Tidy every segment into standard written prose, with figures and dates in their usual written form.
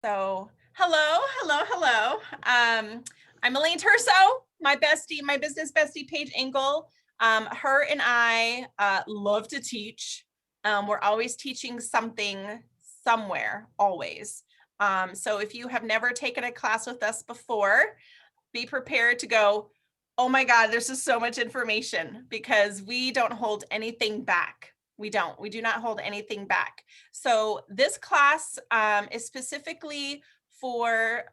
So, hello. I'm Elaine Terso, my bestie, my business bestie, Paige Engel. Her and I love to teach. We're always teaching something somewhere, always. So, if you have never taken a class with us before, be prepared to go, oh my God, there's just so much information because we don't hold anything back. We do not hold anything back. So this class is specifically for,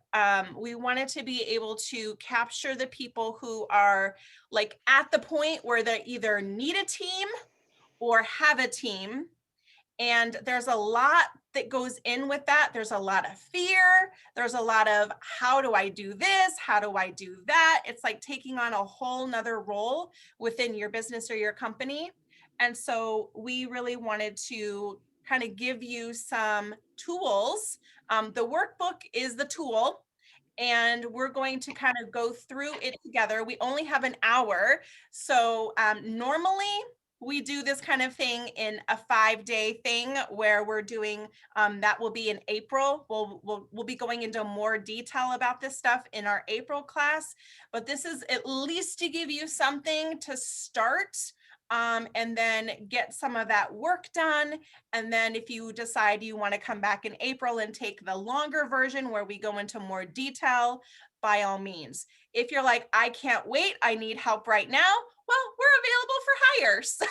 we wanted to be able to capture the people who are like at the point where they either need a team or have a team, and there's a lot that goes in with that. There's a lot of fear. There's a lot of how do I do this? How do I do that? It's like taking on a whole nother role within your business or your company. And so we really wanted to kind of give you some tools. The workbook is the tool, and we're going to kind of go through it together. We only have an hour. So normally we do this kind of thing in a 5-day thing where we're doing that will be in April. We'll be going into more detail about this stuff in our April class, but this is at least to give you something to start, and then get some of that work done. And then if you decide you want to come back in April and take the longer version where we go into more detail, by all means. If you're like, I can't wait, I need help right now, well, we're available for hire. So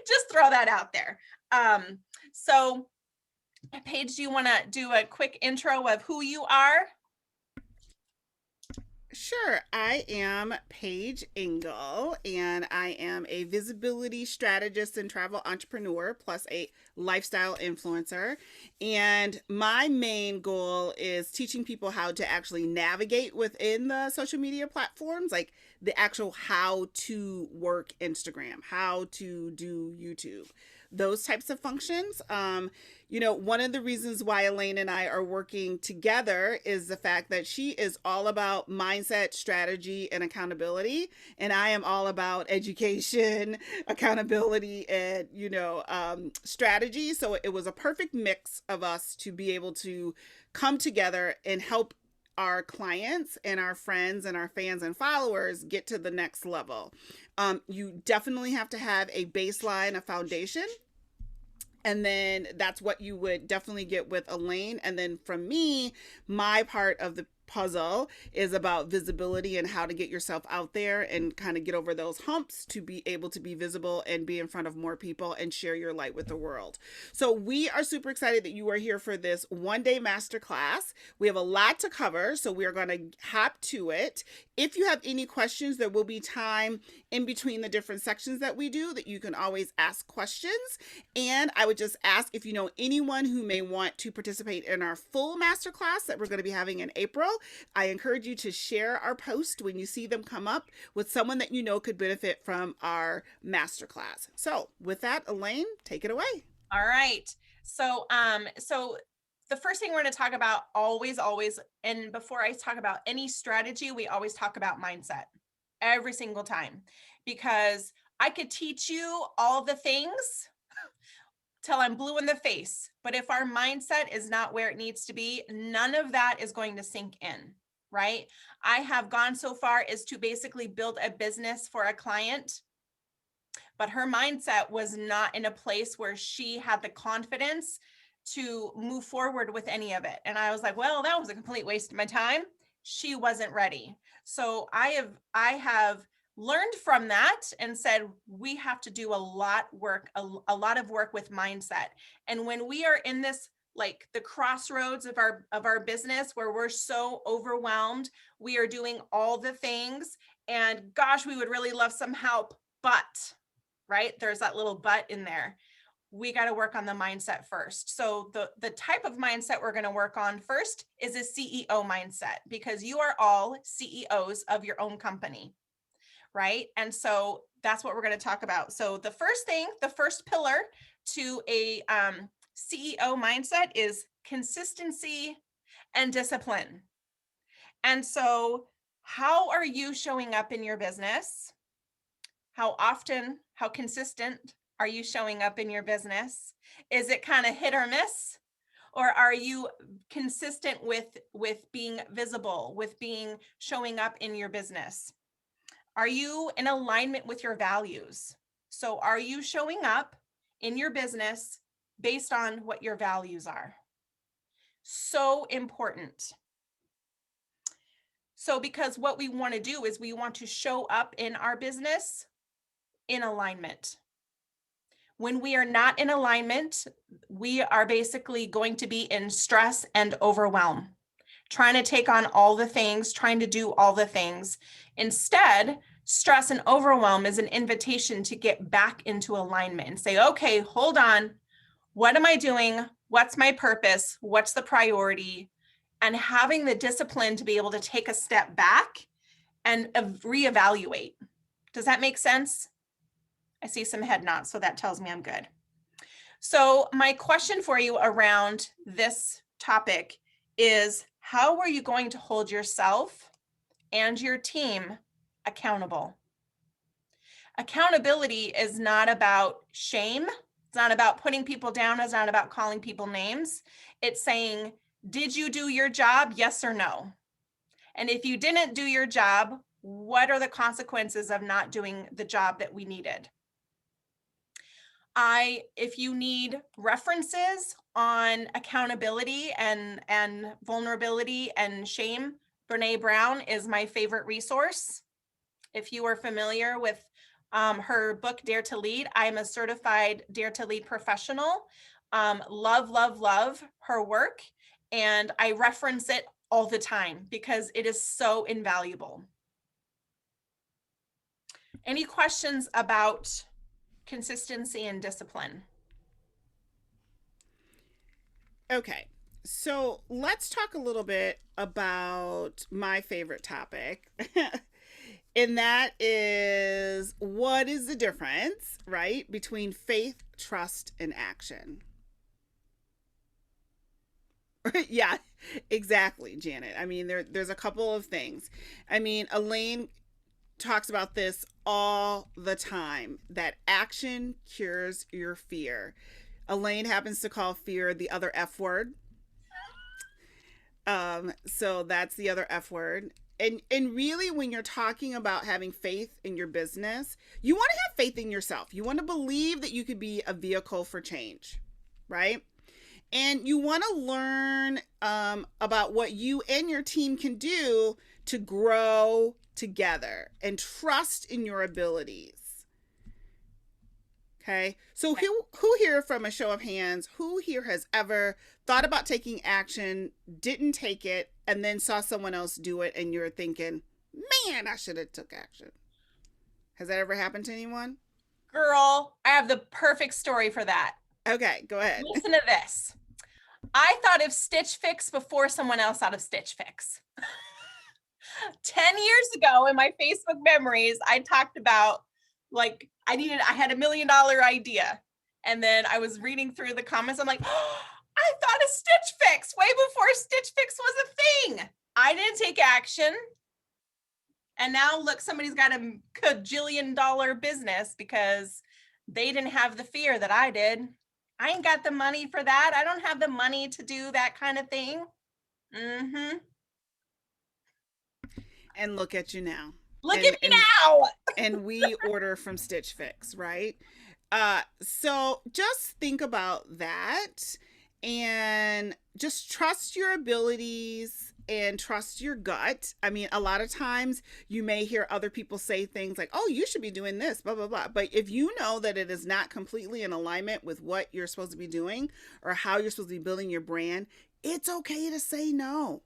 just throw that out there. So Paige, do you want to do a quick intro of who you are? Sure. I am Paige Engel, and I am a visibility strategist and travel entrepreneur, plus a lifestyle influencer. And my main goal is teaching people how to actually navigate within the social media platforms, like the actual how to work Instagram, how to do YouTube, those types of functions. One of the reasons why Elaine and I are working together is the fact that she is all about mindset, strategy, and accountability. And I am all about education, accountability, and, strategy. So it was a perfect mix of us to be able to come together and help our clients and our friends and our fans and followers get to the next level. You definitely have to have a baseline, a foundation, and then that's what you would definitely get with Elaine. And then from me, my part of the puzzle is about visibility and how to get yourself out there and kind of get over those humps to be able to be visible and be in front of more people and share your light with the world. So we are super excited that you are here for this 1-day masterclass. We have a lot to cover, so we are going to hop to it. If you have any questions, there will be time in between the different sections that we do that you can always ask questions. And I would just ask if you know anyone who may want to participate in our full masterclass that we're going to be having in April. I encourage you to share our post when you see them come up with someone that you know could benefit from our masterclass. So, with that, Elaine, take it away. All right. So the first thing we're going to talk about always, and before I talk about any strategy, we always talk about mindset every single time, because I could teach you all the things till I'm blue in the face. But if our mindset is not where it needs to be, none of that is going to sink in, right? I have gone so far as to basically build a business for a client, but her mindset was not in a place where she had the confidence to move forward with any of it. And I was like, well, that was a complete waste of my time. She wasn't ready. So I have learned from that and said we have to do a lot of work with mindset. And when we are in this, like the crossroads of our business, where we're so overwhelmed, we are doing all the things, and gosh, we would really love some help, but right, there's that little but in there. We got to work on the mindset first. So the type of mindset we're going to work on first is a CEO mindset, because you are all CEOs of your own company, right? And so that's what we're going to talk about. So the first thing, the first pillar to a CEO mindset is consistency and discipline. And so how are you showing up in your business? How often, how consistent are you showing up in your business? Is it kind of hit or miss? Or are you consistent with being visible, with being showing up in your business? Are you in alignment with your values? So are you showing up in your business based on what your values are? So important. So because what we want to do is we want to show up in our business in alignment. When we are not in alignment, we are basically going to be in stress and overwhelm, trying to take on all the things, trying to do all the things. Instead, stress and overwhelm is an invitation to get back into alignment and say, okay, hold on. What am I doing? What's my purpose? What's the priority? And having the discipline to be able to take a step back and reevaluate. Does that make sense? I see some head nods, so that tells me I'm good. So my question for you around this topic is, how are you going to hold yourself and your team accountable? Accountability is not about shame. It's not about putting people down. It's not about calling people names. It's saying, did you do your job? Yes or no? And if you didn't do your job, what are the consequences of not doing the job that we needed? If you need references on accountability and vulnerability and shame, Brene Brown is my favorite resource. If you are familiar with her book, Dare to Lead, I'm a certified Dare to Lead professional. Love, love, love her work. And I reference it all the time because it is so invaluable. Any questions about consistency and discipline? Okay, so let's talk a little bit about my favorite topic. And that is, what is the difference, right, between faith, trust, and action? Yeah, exactly, Janet. I mean, there's a couple of things. I mean, Elaine talks about this all the time, that action cures your fear. Elaine happens to call fear the other F word. So that's the other F word. And really, when you're talking about having faith in your business, you want to have faith in yourself. You want to believe that you could be a vehicle for change, right? And you want to learn about what you and your team can do to grow together and trust in your abilities. Okay, so who here, from a show of hands, who here has ever thought about taking action, didn't take it, and then saw someone else do it, and you're thinking, man, I should have took action? Has that ever happened to anyone? Girl, I have the perfect story for that. Okay, go ahead. Listen to this. I thought of Stitch Fix before someone else thought of Stitch Fix. 10 years ago in my Facebook memories, I talked about, like, I had $1 million idea. And then I was reading through the comments. I'm like, oh, I thought of Stitch Fix way before Stitch Fix was a thing. I didn't take action. And now look, somebody's got a $1 business because they didn't have the fear that I did. I ain't got the money for that. I don't have the money to do that kind of thing. Mm-hmm. And look at you now. Look at me now. And we order from Stitch Fix, right? So just think about that and just trust your abilities and trust your gut. I mean, a lot of times you may hear other people say things like, oh, you should be doing this, blah, blah, blah. But if you know that it is not completely in alignment with what you're supposed to be doing or how you're supposed to be building your brand, it's okay to say no.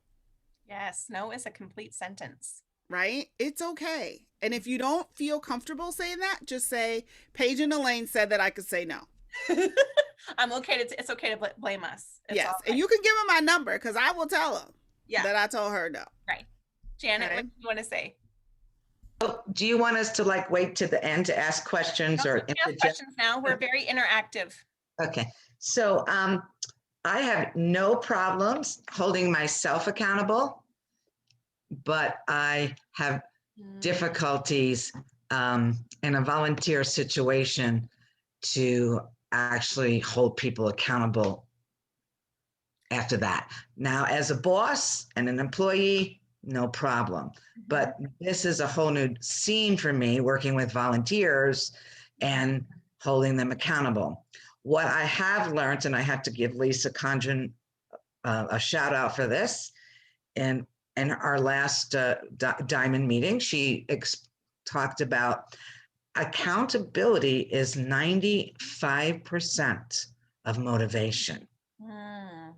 Yes, no is a complete sentence. Right? It's okay. And if you don't feel comfortable saying that, just say, Paige and Elaine said that I could say no. It's okay to blame us. It's yes. right. And you can give them my number because I will tell them that I told her no. Right. Janet, what do you want to say? Oh, do you want us to like wait to the end to ask questions or ask questions now? We're very interactive. Okay. So I have no problems holding myself accountable, but I have difficulties in a volunteer situation to actually hold people accountable after that. Now, as a boss and an employee, no problem. But this is a whole new scene for me, working with volunteers and holding them accountable. What I have learned, and I have to give Lisa Condren a shout out for this, in our last Diamond meeting, she talked about accountability is 95% of motivation. Mm.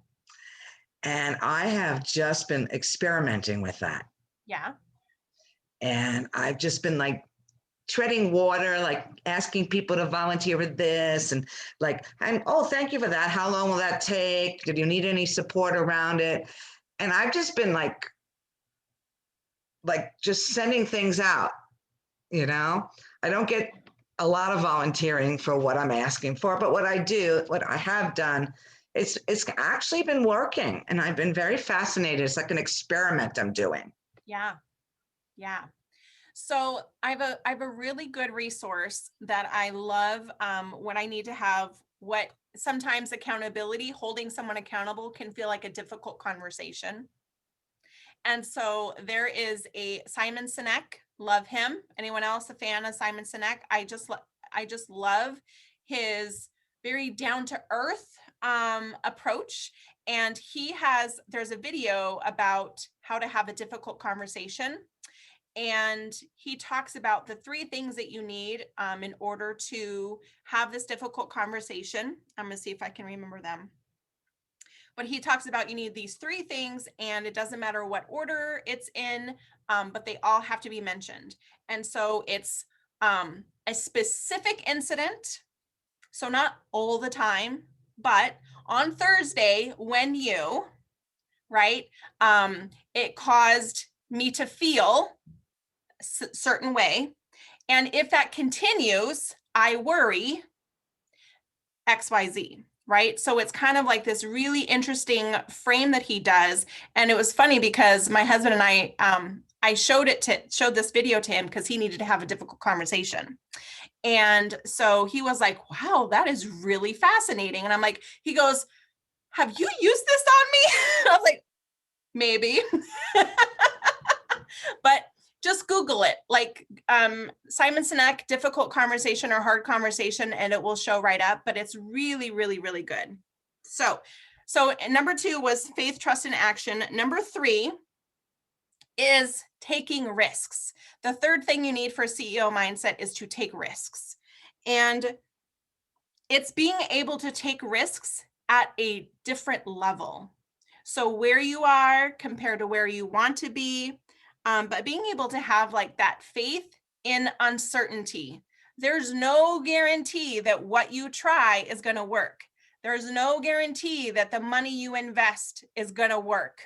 And I have just been experimenting with that. Yeah. And I've just been like treading water, like asking people to volunteer with this. And like, oh, thank you for that. How long will that take? Did you need any support around it? And I've just been like just sending things out, you know? I don't get a lot of volunteering for what I'm asking for, but what I have done, it's actually been working, and I've been very fascinated. It's like an experiment I'm doing. Yeah. Yeah. So I have a really good resource that I love when I need to have what sometimes accountability, holding someone accountable can feel like a difficult conversation. And so there is a Simon Sinek, love him. Anyone else a fan of Simon Sinek? I just love his very down to earth approach. And there's a video about how to have a difficult conversation. And he talks about the three things that you need in order to have this difficult conversation. I'm going to see if I can remember them. But he talks about you need these three things, and it doesn't matter what order it's in, but they all have to be mentioned. And so it's a specific incident. So not all the time, but on Thursday when right, it caused me to feel certain way. And if that continues, I worry XYZ, right? So it's kind of like this really interesting frame that he does. And it was funny because my husband and I showed this video to him because he needed to have a difficult conversation. And so he was like, wow, that is really fascinating. And I'm like, he goes, have you used this on me? I was like, maybe. But just Google it, like Simon Sinek, difficult conversation or hard conversation, and it will show right up, but it's really, really, really good. So number 2 was faith, trust, and action. Number 3 is taking risks. The third thing you need for CEO mindset is to take risks. And it's being able to take risks at a different level. So where you are compared to where you want to be, but being able to have like that faith in uncertainty. There's no guarantee that what you try is going to work. There's no guarantee that the money you invest is going to work.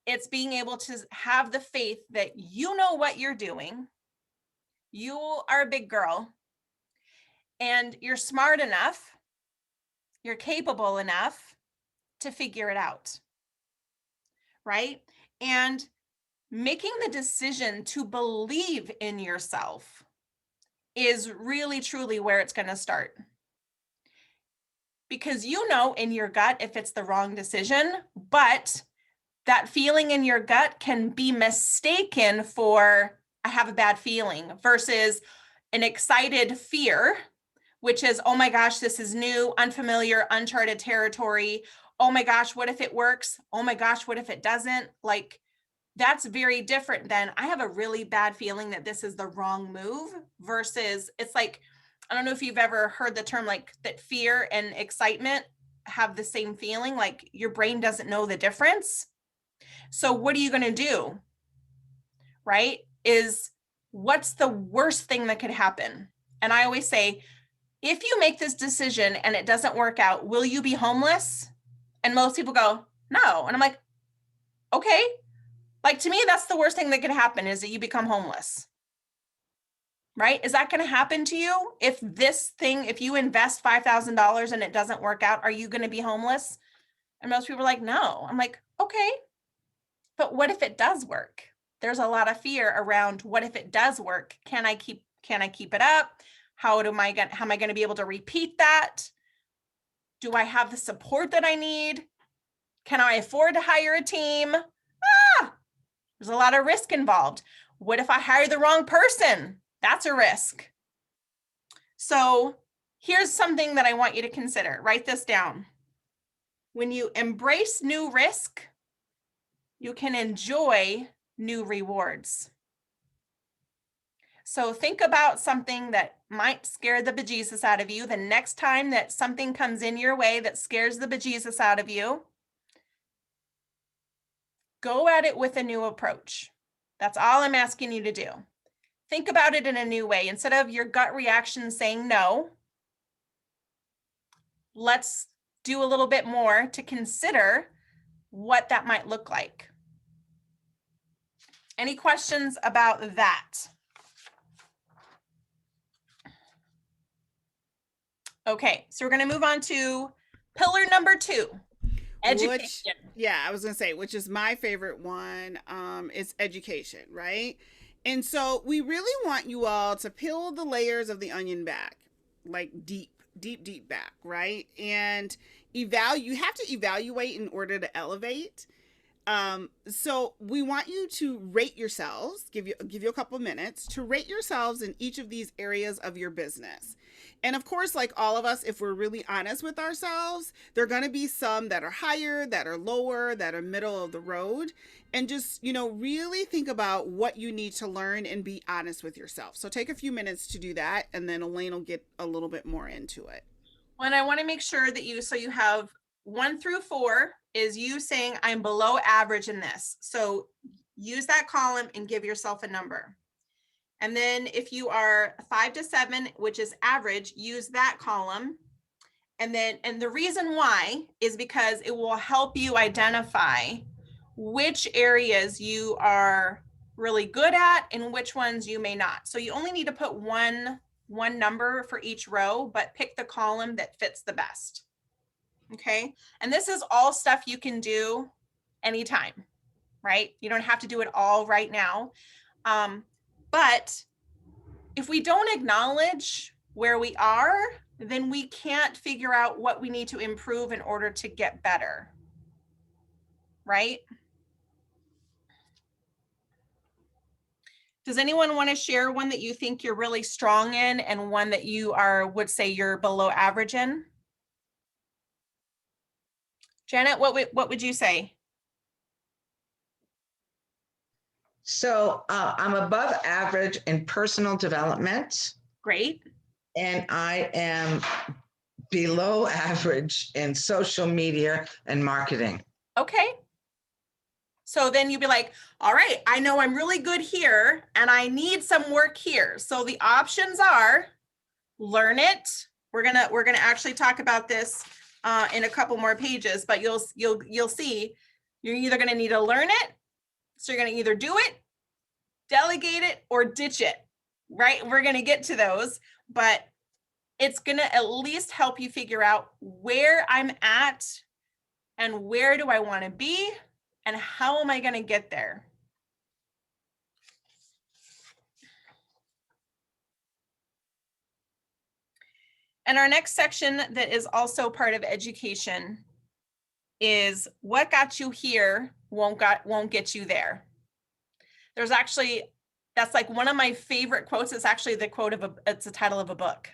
It's being able to have the faith that you know what you're doing. You are a big girl and you're smart enough, you're capable enough to figure it out. Right? And making the decision to believe in yourself is really truly where it's going to start. Because you know in your gut if it's the wrong decision, but that feeling in your gut can be mistaken for I have a bad feeling versus an excited fear, which is, oh my gosh, this is new, unfamiliar, uncharted territory. Oh my gosh, what if it works? Oh my gosh, what if it doesn't? Like, that's very different than I have a really bad feeling that this is the wrong move versus it's like, I don't know if you've ever heard the term like that fear and excitement have the same feeling, like your brain doesn't know the difference. So what are you going to do? Right? Is what's the worst thing that could happen? And I always say, if you make this decision and it doesn't work out, will you be homeless? And most people go, no. And I'm like, okay. Like to me, that's the worst thing that could happen is that you become homeless. Right? Is that going to happen to you? If you invest $5,000 and it doesn't work out, are you going to be homeless? And most people are like, no. I'm like, okay. But what if it does work? There's a lot of fear around what if it does work? Can I keep it up? How am I going to be able to repeat that? Do I have the support that I need? Can I afford to hire a team? There's a lot of risk involved. What if I hire the wrong person? That's a risk. So here's something that I want you to consider. Write this down. When you embrace new risk, you can enjoy new rewards. So think about something that might scare the bejesus out of you. The next time that something comes in your way that scares the bejesus out of you, go at it with a new approach. That's all I'm asking you to do. Think about it in a new way. Instead of your gut reaction saying no, let's do a little bit more to consider what that might look like. Any questions about that? Okay, so we're going to move on to pillar number 2, education. I was gonna say, which is my favorite one, is education, right? And so we really want you all to peel the layers of the onion back, like deep back, right? And you have to evaluate in order to elevate. So we want you to rate yourselves, give you a couple of minutes to rate yourselves in each of these areas of your business. And of course, like all of us, if we're really honest with ourselves, there are going to be some that are higher, that are lower, that are middle of the road. And just, really think about what you need to learn and be honest with yourself. So take a few minutes to do that, and then Elaine will get a little bit more into it. Well, and I want to make sure that you have 1 through 4 is you saying I'm below average in this. So use that column and give yourself a number. And then if you are 5 to 7, which is average, use that column. And the reason why is because it will help you identify which areas you are really good at and which ones you may not. So you only need to put one number for each row, but pick the column that fits the best. Okay. And this is all stuff you can do anytime, right? You don't have to do it all right now. But if we don't acknowledge where we are, then we can't figure out what we need to improve in order to get better, right? Does anyone want to share one that you think you're really strong in and one that you would say you're below average in? Janet, what would you say? So I'm above average in personal development. Great. And I am below average in social media and marketing. Okay. So then you'd be like, all right, I know I'm really good here and I need some work here. So the options are learn it. We're gonna actually talk about this in a couple more pages, but you'll see you're either gonna need to learn it. So you're gonna either do it, delegate it, or ditch it, right? We're gonna get to those, but it's gonna at least help you figure out where I'm at and where do I want to be and how am I going to get there. And our next section that is also part of education is what got you here won't get you there. There's actually, that's like one of my favorite quotes. It's actually the quote it's the title of a book.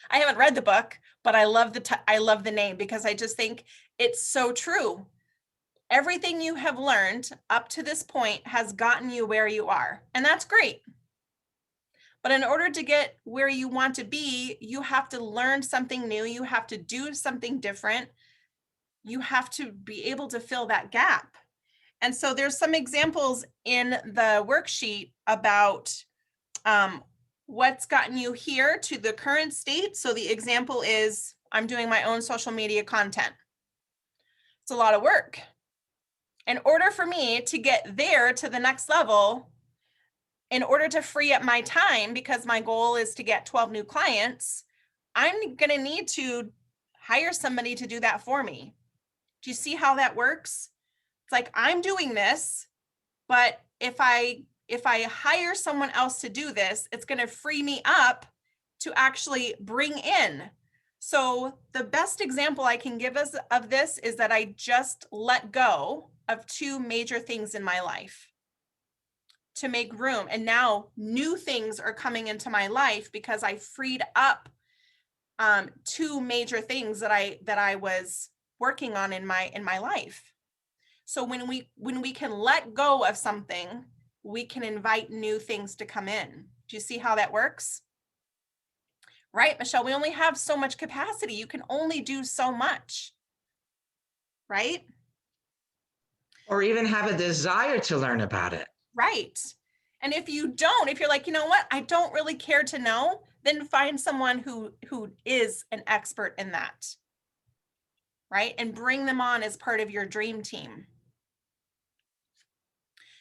I haven't read the book, but I love the name because I just think it's so true. Everything you have learned up to this point has gotten you where you are, and that's great. But in order to get where you want to be, you have to learn something new. You have to do something different. You have to be able to fill that gap. And so there's some examples in the worksheet about what's gotten you here to the current state. So the example is I'm doing my own social media content. It's a lot of work. In order for me to get there to the next level, in order to free up my time, because my goal is to get 12 new clients, I'm going to need to hire somebody to do that for me. Do you see how that works? It's like I'm doing this, but if I hire someone else to do this, it's going to free me up to actually bring in So the best example I can give us of this is that I just let go of two major things in my life to make room. And now new things are coming into my life because I freed up two major things that I was working on in my life. So when we can let go of something, we can invite new things to come in. Do you see how that works? Right, Michelle? We only have so much capacity. You can only do so much, right? Or even have a desire to learn about it. Right. And if you don't, if you're like, you know what, I don't really care to know, then find someone who is an expert in that, right? And bring them on as part of your dream team.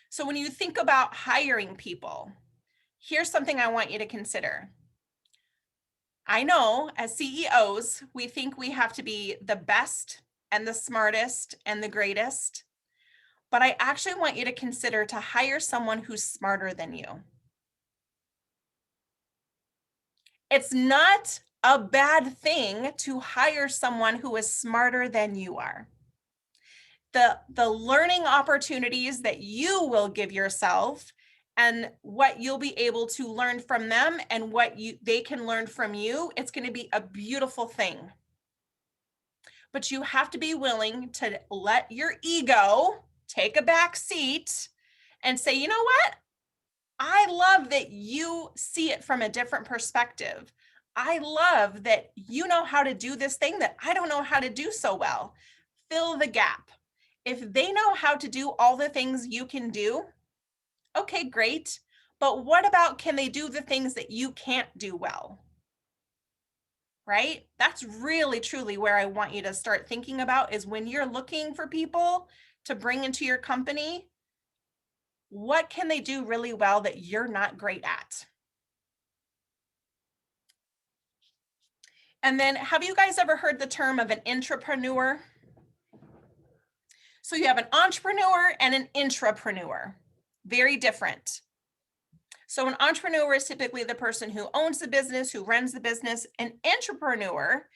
So when you think about hiring people, here's something I want you to consider. I know as CEOs, we think we have to be the best and the smartest and the greatest, but I actually want you to consider to hire someone who's smarter than you. It's not a bad thing to hire someone who is smarter than you are. The learning opportunities that you will give yourself and what you'll be able to learn from them and what they can learn from you, it's going to be a beautiful thing. But you have to be willing to let your ego take a back seat and say, you know what? I love that you see it from a different perspective. I love that you know how to do this thing that I don't know how to do so well. Fill the gap. If they know how to do all the things you can do, okay, great. But what about, can they do the things that you can't do well? Right? That's really truly where I want you to start thinking about, is when you're looking for people to bring into your company, what can they do really well that you're not great at? And then, have you guys ever heard the term of an intrapreneur? So you have an entrepreneur and an intrapreneur, very different. So an entrepreneur is typically the person who owns the business, who runs the business. An entrepreneur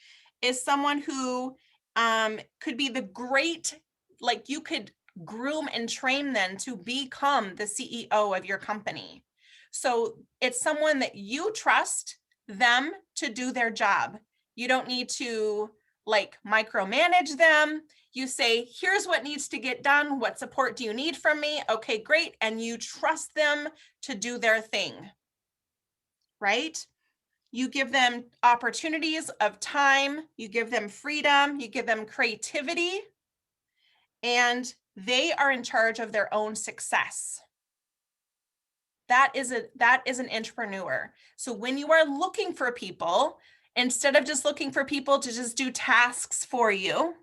is someone who could be the great, like you could groom and train them to become the CEO of your company. So it's someone that you trust them to do their job. You don't need to like micromanage them. You say, here's what needs to get done. What support do you need from me? Okay, great. And you trust them to do their thing, right? You give them opportunities of time, you give them freedom, you give them creativity, and they are in charge of their own success. That is an entrepreneur. So when you are looking for people, instead of just looking for people to just do tasks for you,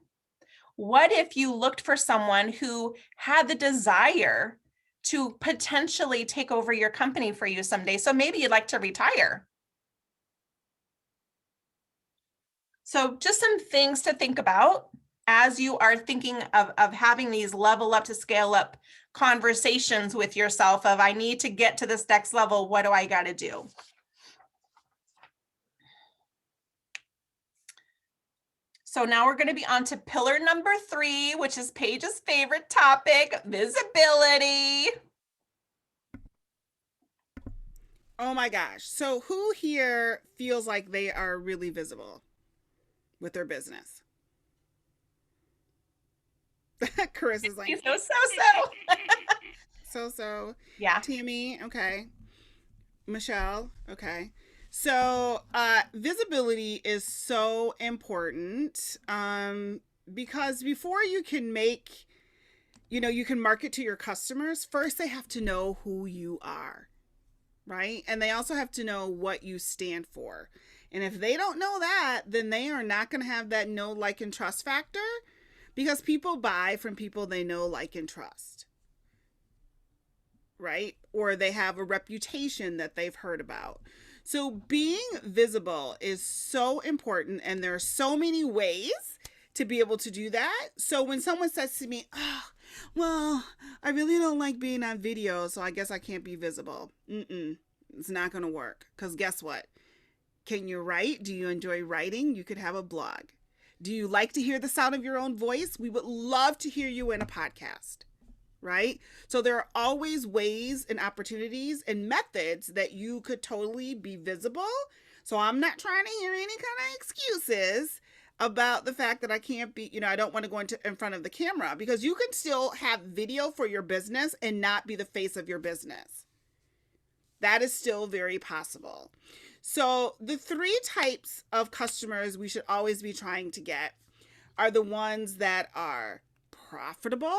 what if you looked for someone who had the desire to potentially take over your company for you someday? So maybe you'd like to retire. So just some things to think about as you are thinking of having these level up to scale up conversations with yourself of, I need to get to this next level. What do I got to do? So now we're going to be on to pillar number 3, which is Paige's favorite topic, visibility. Oh my gosh. So who here feels like they are really visible with their business? Chris is like, so. Yeah. Tammy, okay. Michelle, okay. So visibility is so important because before you can make, you can market to your customers, first they have to know who you are, right? And they also have to know what you stand for. And if they don't know that, then they are not going to have that know, like, and trust factor, because people buy from people they know, like, and trust, right? Or they have a reputation that they've heard about. So being visible is so important, and there are so many ways to be able to do that. So when someone says to me, oh, well, I really don't like being on video, so I guess I can't be visible. It's not going to work, because guess what? Can you write? Do you enjoy writing? You could have a blog. Do you like to hear the sound of your own voice? We would love to hear you in a podcast, right? So there are always ways and opportunities and methods that you could totally be visible. So I'm not trying to hear any kind of excuses about the fact that I can't be, I don't want to go in front of the camera, because you can still have video for your business and not be the face of your business. That is still very possible. So the 3 types of customers we should always be trying to get are the ones that are profitable,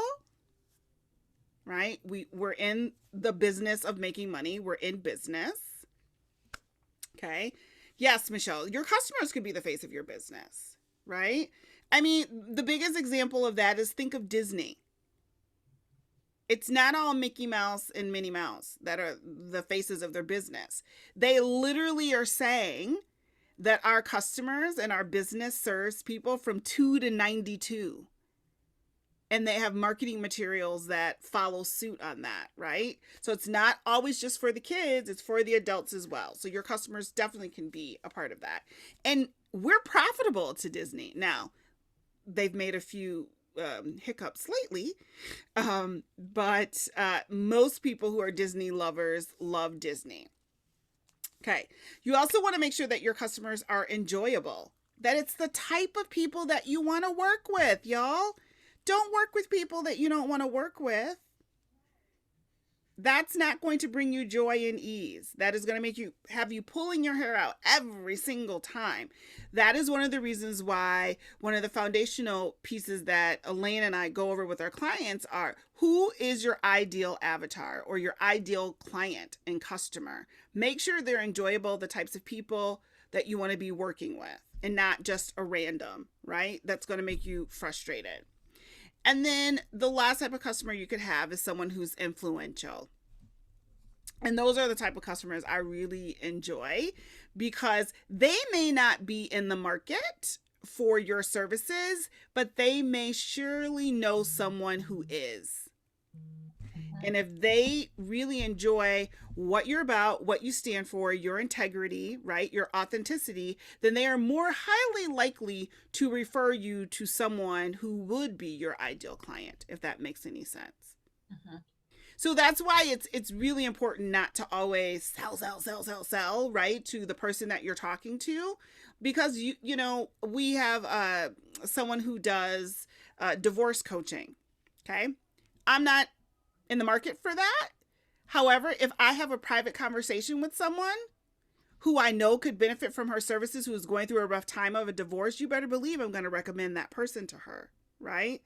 right? We're in the business of making money. We're in business. Okay. Yes, Michelle, your customers could be the face of your business, right? I mean, the biggest example of that is, think of Disney. It's not all Mickey Mouse and Minnie Mouse that are the faces of their business. They literally are saying that our customers and our business serves people from 2 to 92. And they have marketing materials that follow suit on that, right? So it's not always just for the kids, it's for the adults as well. So your customers definitely can be a part of that. And we're profitable to Disney. Now, they've made a few hiccups lately, but most people who are Disney lovers love Disney. Okay. You also want to make sure that your customers are enjoyable, that it's the type of people that you want to work with, y'all. Don't work with people that you don't want to work with. That's not going to bring you joy and ease. That is going to have you pulling your hair out every single time. That is one of the reasons why one of the foundational pieces that Elaine and I go over with our clients are, who is your ideal avatar or your ideal client and customer? Make sure they're enjoyable, the types of people that you want to be working with, and not just a random, right? That's going to make you frustrated. And then the last type of customer you could have is someone who's influential. And those are the type of customers I really enjoy, because they may not be in the market for your services, but they may surely know someone who is. And if they really enjoy what you're about, what you stand for, your integrity, right, your authenticity, then they are more highly likely to refer you to someone who would be your ideal client, if that makes any sense. Mm-hmm. So that's why it's really important not to always sell, right, to the person that you're talking to, because we have someone who does divorce coaching. Okay, I'm not in the market for that. However, if I have a private conversation with someone who I know could benefit from her services, who is going through a rough time of a divorce, you better believe I'm going to recommend that person to her, right?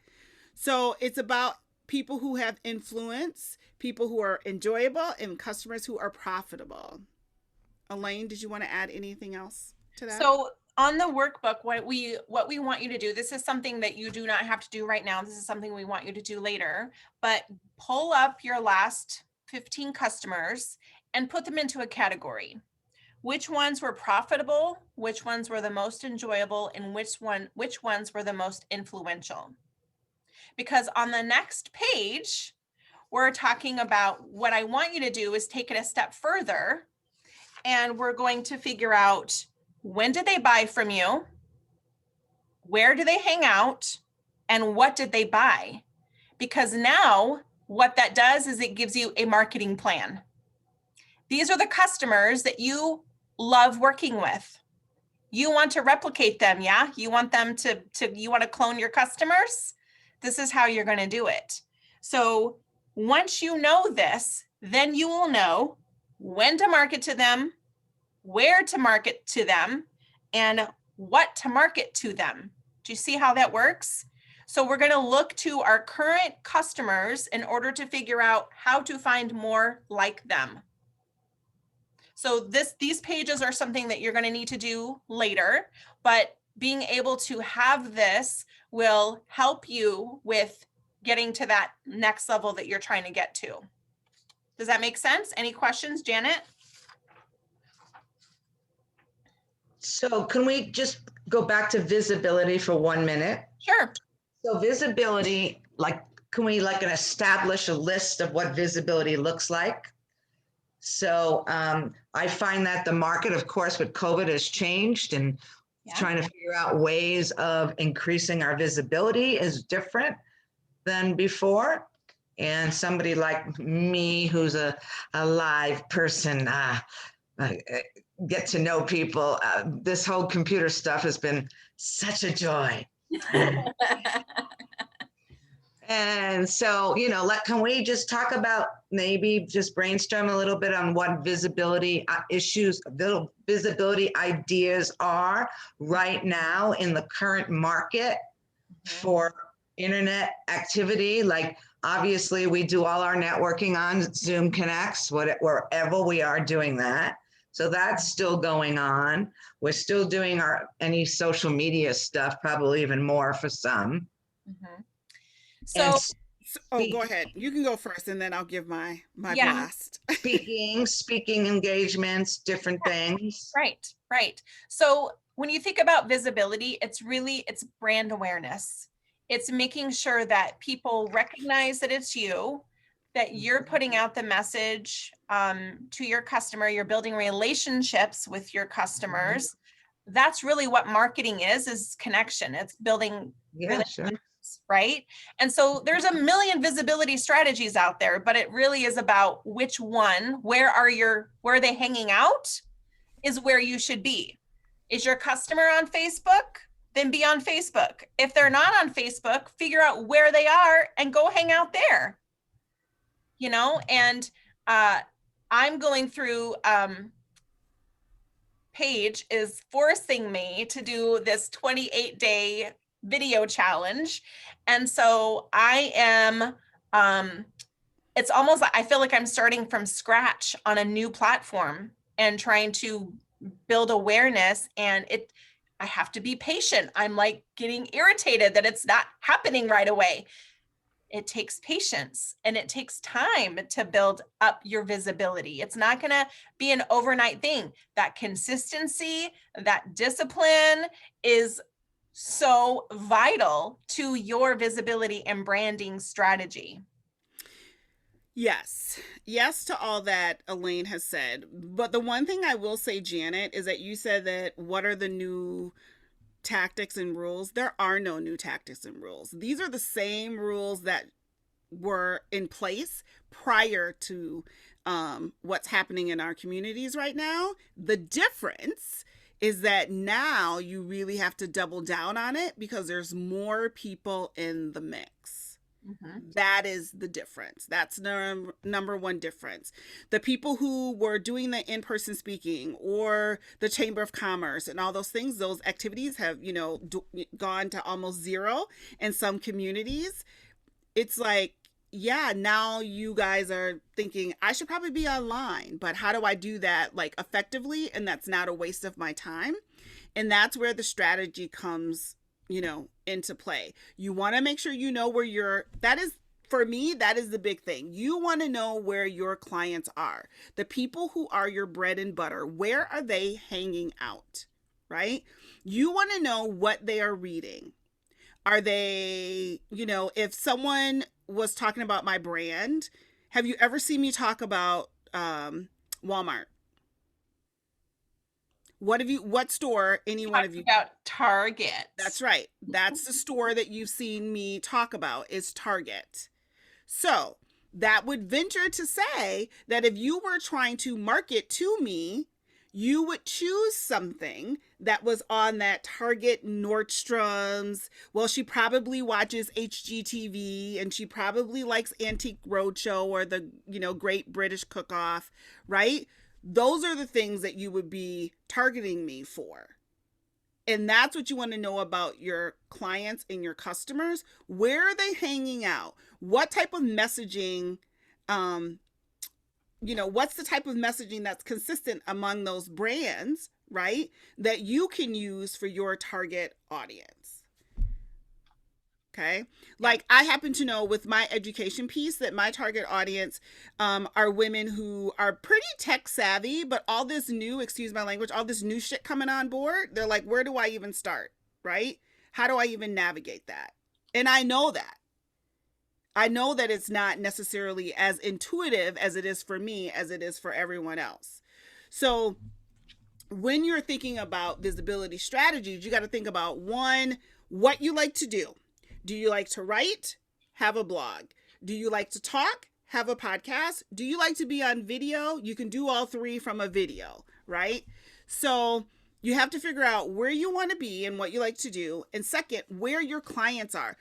So it's about people who have influence, people who are enjoyable, and customers who are profitable. Elaine, did you want to add anything else to that? So on the workbook, what we want you to do, this is something that you do not have to do right now. This is something we want you to do later, but pull up your last 15 customers and put them into a category. Which ones were profitable, which ones were the most enjoyable, and which ones were the most influential. Because on the next page, we're talking about, what I want you to do is take it a step further, and we're going to figure out, when did they buy from you? Where do they hang out? And what did they buy? Because now what that does is it gives you a marketing plan. These are the customers that you love working with. You want to replicate them, yeah? You want them you want to clone your customers? This is how you're going to do it. So once you know this, then you will know when to market to them, where to market to them, and what to market to them. Do you see how that works? So we're going to look to our current customers in order to figure out how to find more like them. So these pages are something that you're going to need to do later, but being able to have this will help you with getting to that next level that you're trying to get to. Does that make sense? Any questions, Janet? So can we just go back to visibility for 1 minute? Sure. So visibility, can we establish a list of what visibility looks like? So I find that the market, of course, with COVID has changed, and Yeah. trying to figure out ways of increasing our visibility is different than before. And somebody like me, who's a live person, get to know people. This whole computer stuff has been such a joy. And so, can we just talk about, maybe just brainstorm a little bit on what visibility issues, little visibility ideas are right now in the current market for internet activity? Like, obviously, we do all our networking on Zoom Connects, wherever we are doing that. So that's still going on. We're still doing any social media stuff, probably even more for some. So, go ahead. You can go first, and then I'll give my Yeah. blast. speaking engagements, different things. Right. So when you think about visibility, it's brand awareness. It's making sure that people recognize that it's you, that you're putting out the message to your customer, you're building relationships with your customers. That's really what marketing is connection. It's building Yeah, sure. right? And so there's a million visibility strategies out there, but it really is about which one, where are they hanging out, is where you should be. Is your customer on Facebook? Then be on Facebook. If they're not on Facebook, figure out where they are and go hang out there. And I'm going through, Paige is forcing me to do this 28-day video challenge. And so I am, it's almost like I feel like I'm starting from scratch on a new platform and trying to build awareness. And I have to be patient. I'm like getting irritated that it's not happening right away. It takes patience and it takes time to build up your visibility. It's not going to be an overnight thing. That consistency, that discipline is so vital to your visibility and branding strategy. Yes to all that Elaine has said. But the one thing I will say, Janet, is that you said that what are the new tactics and rules? There are no new tactics and rules. These are the same rules that were in place prior to what's happening in our communities right now. The difference is that now you really have to double down on it because there's more people in the mix. That is the difference. That's number one difference. The people who were doing the in-person speaking or the Chamber of Commerce and all those things, those activities have, gone to almost zero in some communities. It's like, yeah, now you guys are thinking I should probably be online, but how do I do that like effectively? And that's not a waste of my time. And that's where the strategy comes into play. You want to make sure where for me, that is the big thing. You want to know where your clients are. The people who are your bread and butter, where are they hanging out, right? You want to know what they are reading. Are they, if someone was talking about my brand, have you ever seen me talk about Walmart? What store, any one of you? About Target. That's right. That's the store that you've seen me talk about is Target. So that would venture to say that if you were trying to market to me, you would choose something that was on that Target, Nordstrom's. Well, she probably watches HGTV and she probably likes Antique Roadshow or the, Great British Cook Off, right? Those are the things that you would be targeting me for. And that's what you want to know about your clients and your customers. Where are they hanging out? What type of messaging, what's the type of messaging that's consistent among those brands, right? That you can use for your target audience. Okay. Like I happen to know with my education piece that my target audience are women who are pretty tech savvy, but all this new, excuse my language, all this new shit coming on board. They're like, where do I even start? Right? How do I even navigate that? And I know that. I know that it's not necessarily as intuitive as it is for me as it is for everyone else. So when you're thinking about visibility strategies, you got to think about one, what you like to do. Do you like to write? Have a blog. Do you like to talk? Have a podcast. Do you like to be on video? You can do all three from a video, right? So you have to figure out where you want to be and what you like to do. And second, where your clients are.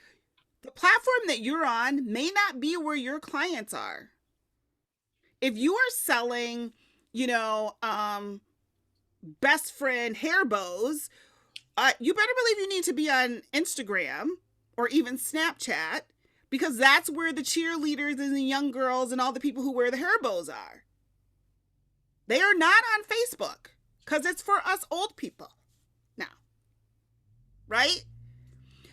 The platform that you're on may not be where your clients are. If you are selling, best friend hair bows, you better believe you need to be on Instagram or even Snapchat, because that's where the cheerleaders and the young girls and all the people who wear the hair bows are. They are not on Facebook because it's for us old people now, right?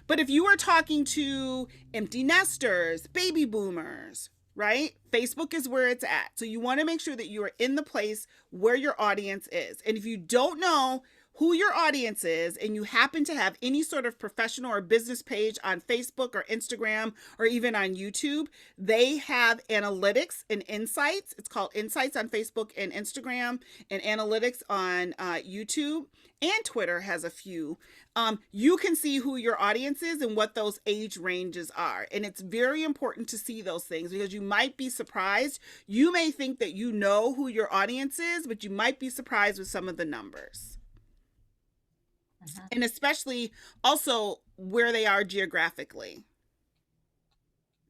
But if you are talking to empty nesters, baby boomers, right? Facebook is where it's at. So you want to make sure that you are in the place where your audience is. And if you don't know who your audience is and you happen to have any sort of professional or business page on Facebook or Instagram or even on YouTube, they have analytics and insights. It's called Insights on Facebook and Instagram, and analytics on YouTube, and Twitter has a few. You can see who your audience is and what those age ranges are. And it's very important to see those things, because you might be surprised. You may think that you know who your audience is, but you might be surprised with some of the numbers. And especially also where they are geographically.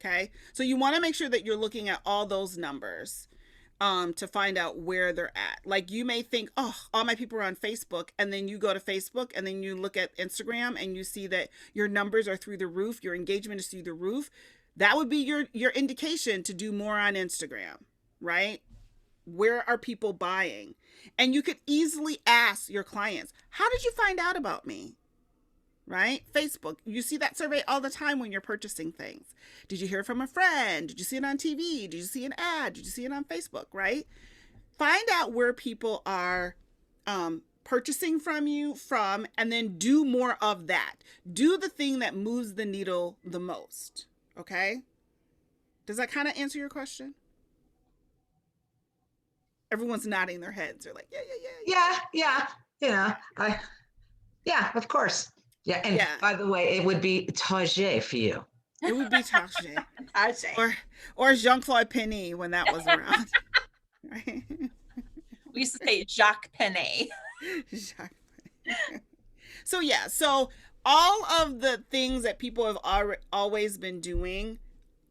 Okay. So you want to make sure that you're looking at all those numbers to find out where they're at. Like, you may think, oh, all my people are on Facebook, and then you go to Facebook and then you look at Instagram and you see that your numbers are through the roof, your engagement is through the roof. That would be your indication to do more on Instagram, right? Where are people buying? And you could easily ask your clients, how did you find out about me? Right? Facebook. You see that survey all the time when you're purchasing things. Did you hear from a friend? Did you see it on TV? Did you see an ad? Did you see it on Facebook? Right? Find out where people are purchasing from you from, and then do more of that. Do the thing that moves the needle the most. Okay? Does that kind of answer your question? Everyone's nodding their heads. They're like, Yeah. Yeah, of course. Yeah. And by the way, it would be Tage for you. It would be Tage. Tage. Or Jean-Claude Penny when that was around. Right? We used to say Jacques Penney. So all of the things that people have always been doing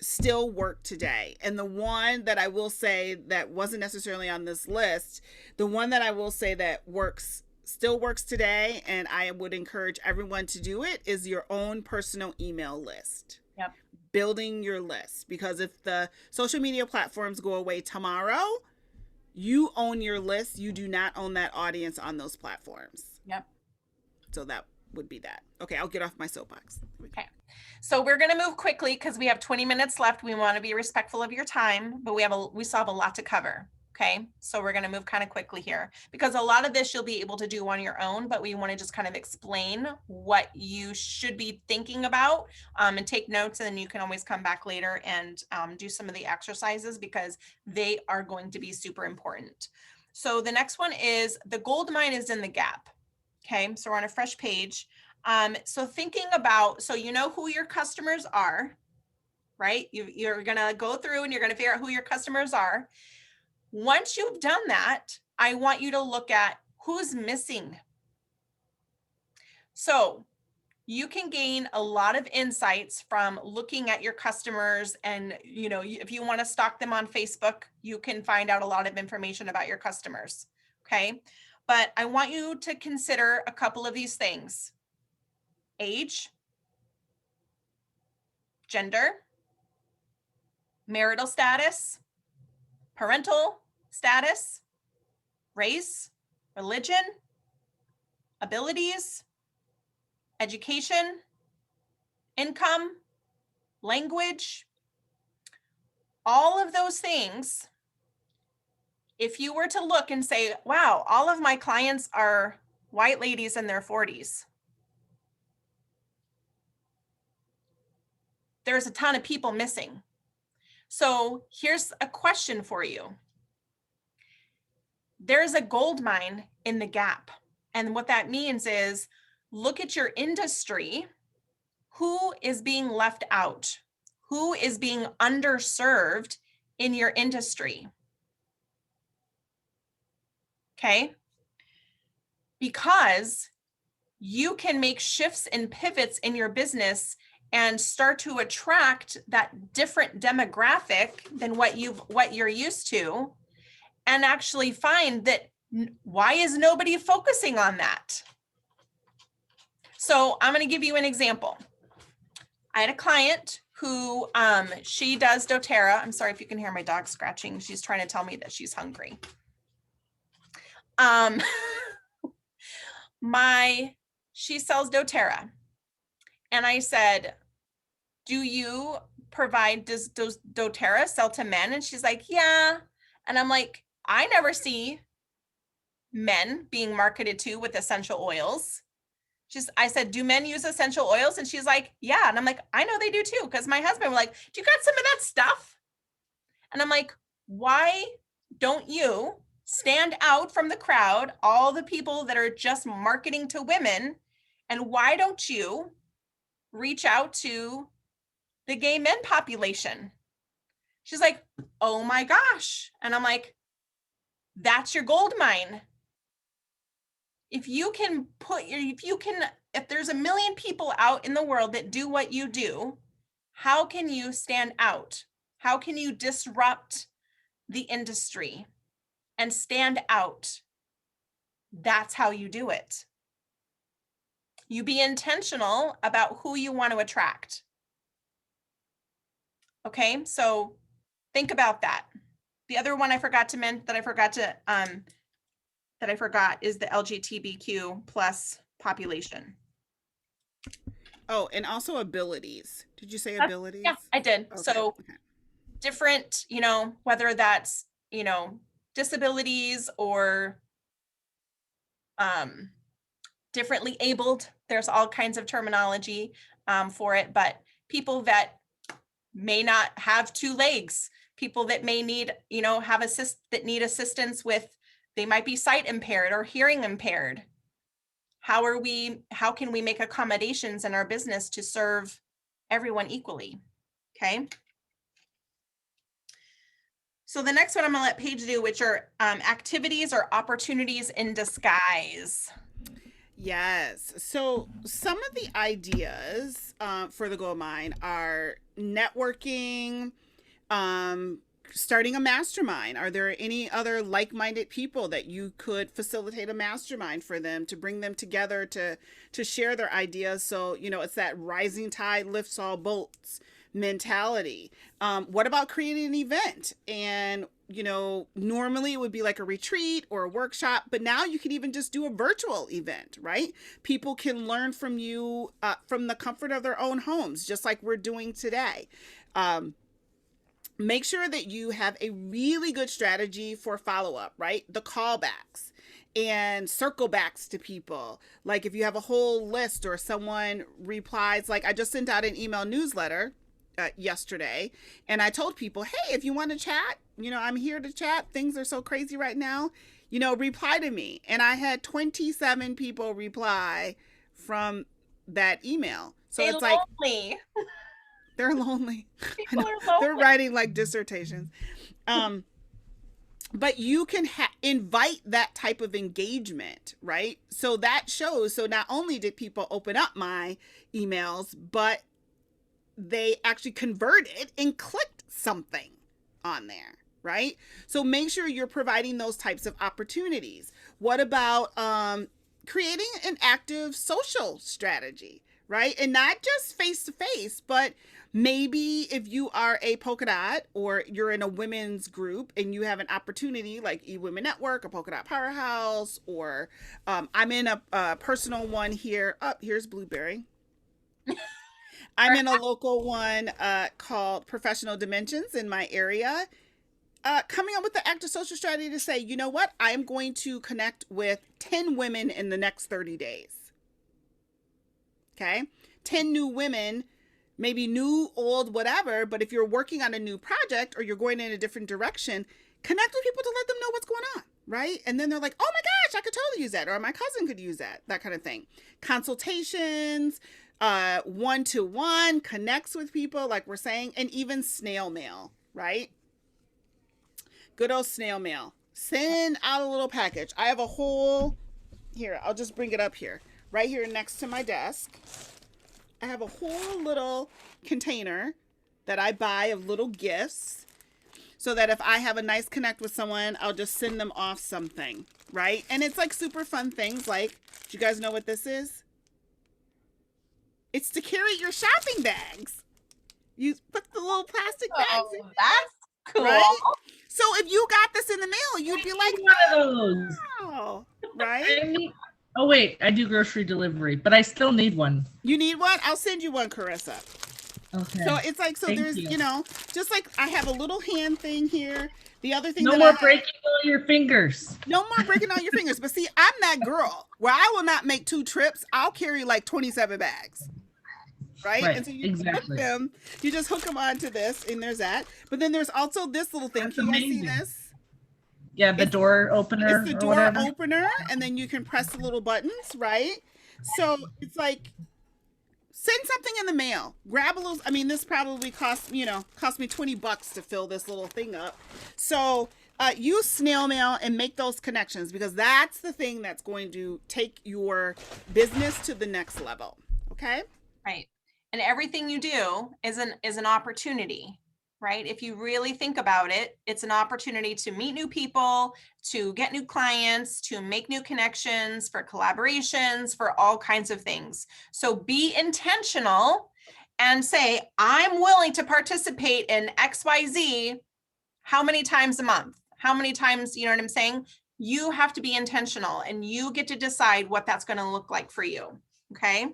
still work today. And the one that I will say that wasn't necessarily on this list, the one that I will say that still works today, and I would encourage everyone to do it, is your own personal email list. Yep. Building your list. Because if the social media platforms go away tomorrow, you own your list. You do not own that audience on those platforms. Yep. So that would be that. Okay, I'll get off my soapbox. Okay. So we're going to move quickly because we have 20 minutes left. We want to be respectful of your time, but we still have a lot to cover. Okay. So we're going to move kind of quickly here, because a lot of this you'll be able to do on your own, but we want to just kind of explain what you should be thinking about, and take notes. And then you can always come back later and do some of the exercises, because they are going to be super important. So the next one is the gold mine is in the gap. Okay. So we're on a fresh page. So thinking about, so you know who your customers are, right? You're going to go through and you're going to figure out who your customers are. Once you've done that, I want you to look at who's missing. So you can gain a lot of insights from looking at your customers. And, if you want to stalk them on Facebook, you can find out a lot of information about your customers. Okay. But I want you to consider a couple of these things: age, gender, marital status, parental status, race, religion, abilities, education, income, language, all of those things. If you were to look and say, wow, all of my clients are white ladies in their 40s, there's a ton of people missing. So here's a question for you. There's a gold mine in the gap. And what that means is look at your industry. Who is being left out? Who is being underserved in your industry? Okay. Because you can make shifts and pivots in your business and start to attract that different demographic than what you're used to, and actually find that why is nobody focusing on that? So I'm going to give you an example. I had a client who she does doTERRA. I'm sorry if you can hear my dog scratching. She's trying to tell me that she's hungry. She sells doTERRA. And I said, do you provide, does doTERRA sell to men? And she's like, yeah. And I'm like, I never see men being marketed to with essential oils. I said, do men use essential oils? And she's like, yeah. And I'm like, I know they do too. Cause my husband was like, do you got some of that stuff? And I'm like, why don't you stand out from the crowd, all the people that are just marketing to women? And why don't you reach out to the gay men population? She's like, oh my gosh. And I'm like, that's your gold mine. If there's a million people out in the world that do what you do, how can you stand out? How can you disrupt the industry and stand out? That's how you do it. You be intentional about who you want to attract. Okay, so think about that. The other one I forgot is the LGBTQ plus population. Oh, and also abilities. Did you say abilities? Yeah, I did. Okay. So Okay. different, whether that's, disabilities or differently abled. There's all kinds of terminology for it, but people that may not have two legs, people that may need, that need assistance with, they might be sight impaired or hearing impaired. How can we make accommodations in our business to serve everyone equally? Okay. So the next one I'm going to let Paige do, which are activities or opportunities in disguise. Yes. So some of the ideas for the gold mine are networking, starting a mastermind. Are there any other like-minded people that you could facilitate a mastermind for them to bring them together to share their ideas? So, it's that rising tide lifts all boats mentality. What about creating an event? And normally it would be like a retreat or a workshop, but now you can even just do a virtual event, right? People can learn from you from the comfort of their own homes, just like we're doing today. Make sure that you have a really good strategy for follow-up, right? The callbacks and circle backs to people. Like if you have a whole list or someone replies, like I just sent out an email newsletter yesterday, and I told people, hey, if you want to chat, I'm here to chat. Things are so crazy right now, reply to me. And I had 27 people reply from that email. So it's like, they're lonely. People are lonely. They're writing like dissertations. But you can invite that type of engagement, right? So that shows, so not only did people open up my emails, but they actually converted and clicked something on there, right? So make sure you're providing those types of opportunities. What about creating an active social strategy, right? And not just face to face, but maybe if you are a polka dot or you're in a women's group and you have an opportunity like eWomen Network or Polka Dot Powerhouse, or I'm in a personal one here. Oh, here's Blueberry. I'm in a local one called Professional Dimensions in my area. Coming up with the active social strategy to say, you know what? I am going to connect with 10 women in the next 30 days. Okay? 10 new women maybe new, old, whatever. But if you're working on a new project or you're going in a different direction, connect with people to let them know what's going on, right? And then they're like, oh my gosh, I could totally use that, or my cousin could use that kind of thing. Consultations, one-to-one connects with people, like we're saying, and even snail mail, right? Good old snail mail. Send out a little package. I have a whole, here, I'll just bring it up here, right here next to my desk. I have a whole little container that I buy of little gifts, so that if I have a nice connect with someone, I'll just send them off something, right? And it's like super fun things like, do you guys know what this is? It's to carry your shopping bags. You put the little plastic bags in, That's cool. right? So if you got this in the mail, you'd be like, one of those. oh, right? Oh wait, I do grocery delivery, but I still need one. You need one? I'll send you one, Carissa. Okay. So it's like, so Thank there's, you. you know, just like I have a little hand thing here. The other thing No that more I have, breaking all your fingers. no more breaking all your fingers. But see, I'm that girl where I will not make 2 trips. I'll carry like 27 bags. Right? Right, And so you exactly. hook them, you just hook them onto this, and there's that. But then there's also this little thing. That's Can you guys see amazing. this? Yeah, the door opener It's the or door whatever. opener, and then you can press the little buttons, right? So it's like, send something in the mail. Grab a little, I mean, this probably cost me $20 to fill this little thing up. So use snail mail and make those connections, because that's the thing that's going to take your business to the next level. Okay? Right. And everything you do is an opportunity, right? If you really think about it, it's an opportunity to meet new people, to get new clients, to make new connections, for collaborations, for all kinds of things. So be intentional and say, I'm willing to participate in XYZ. How many times a month? How many times, you know what I'm saying? You have to be intentional, and you get to decide what that's going to look like for you. Okay.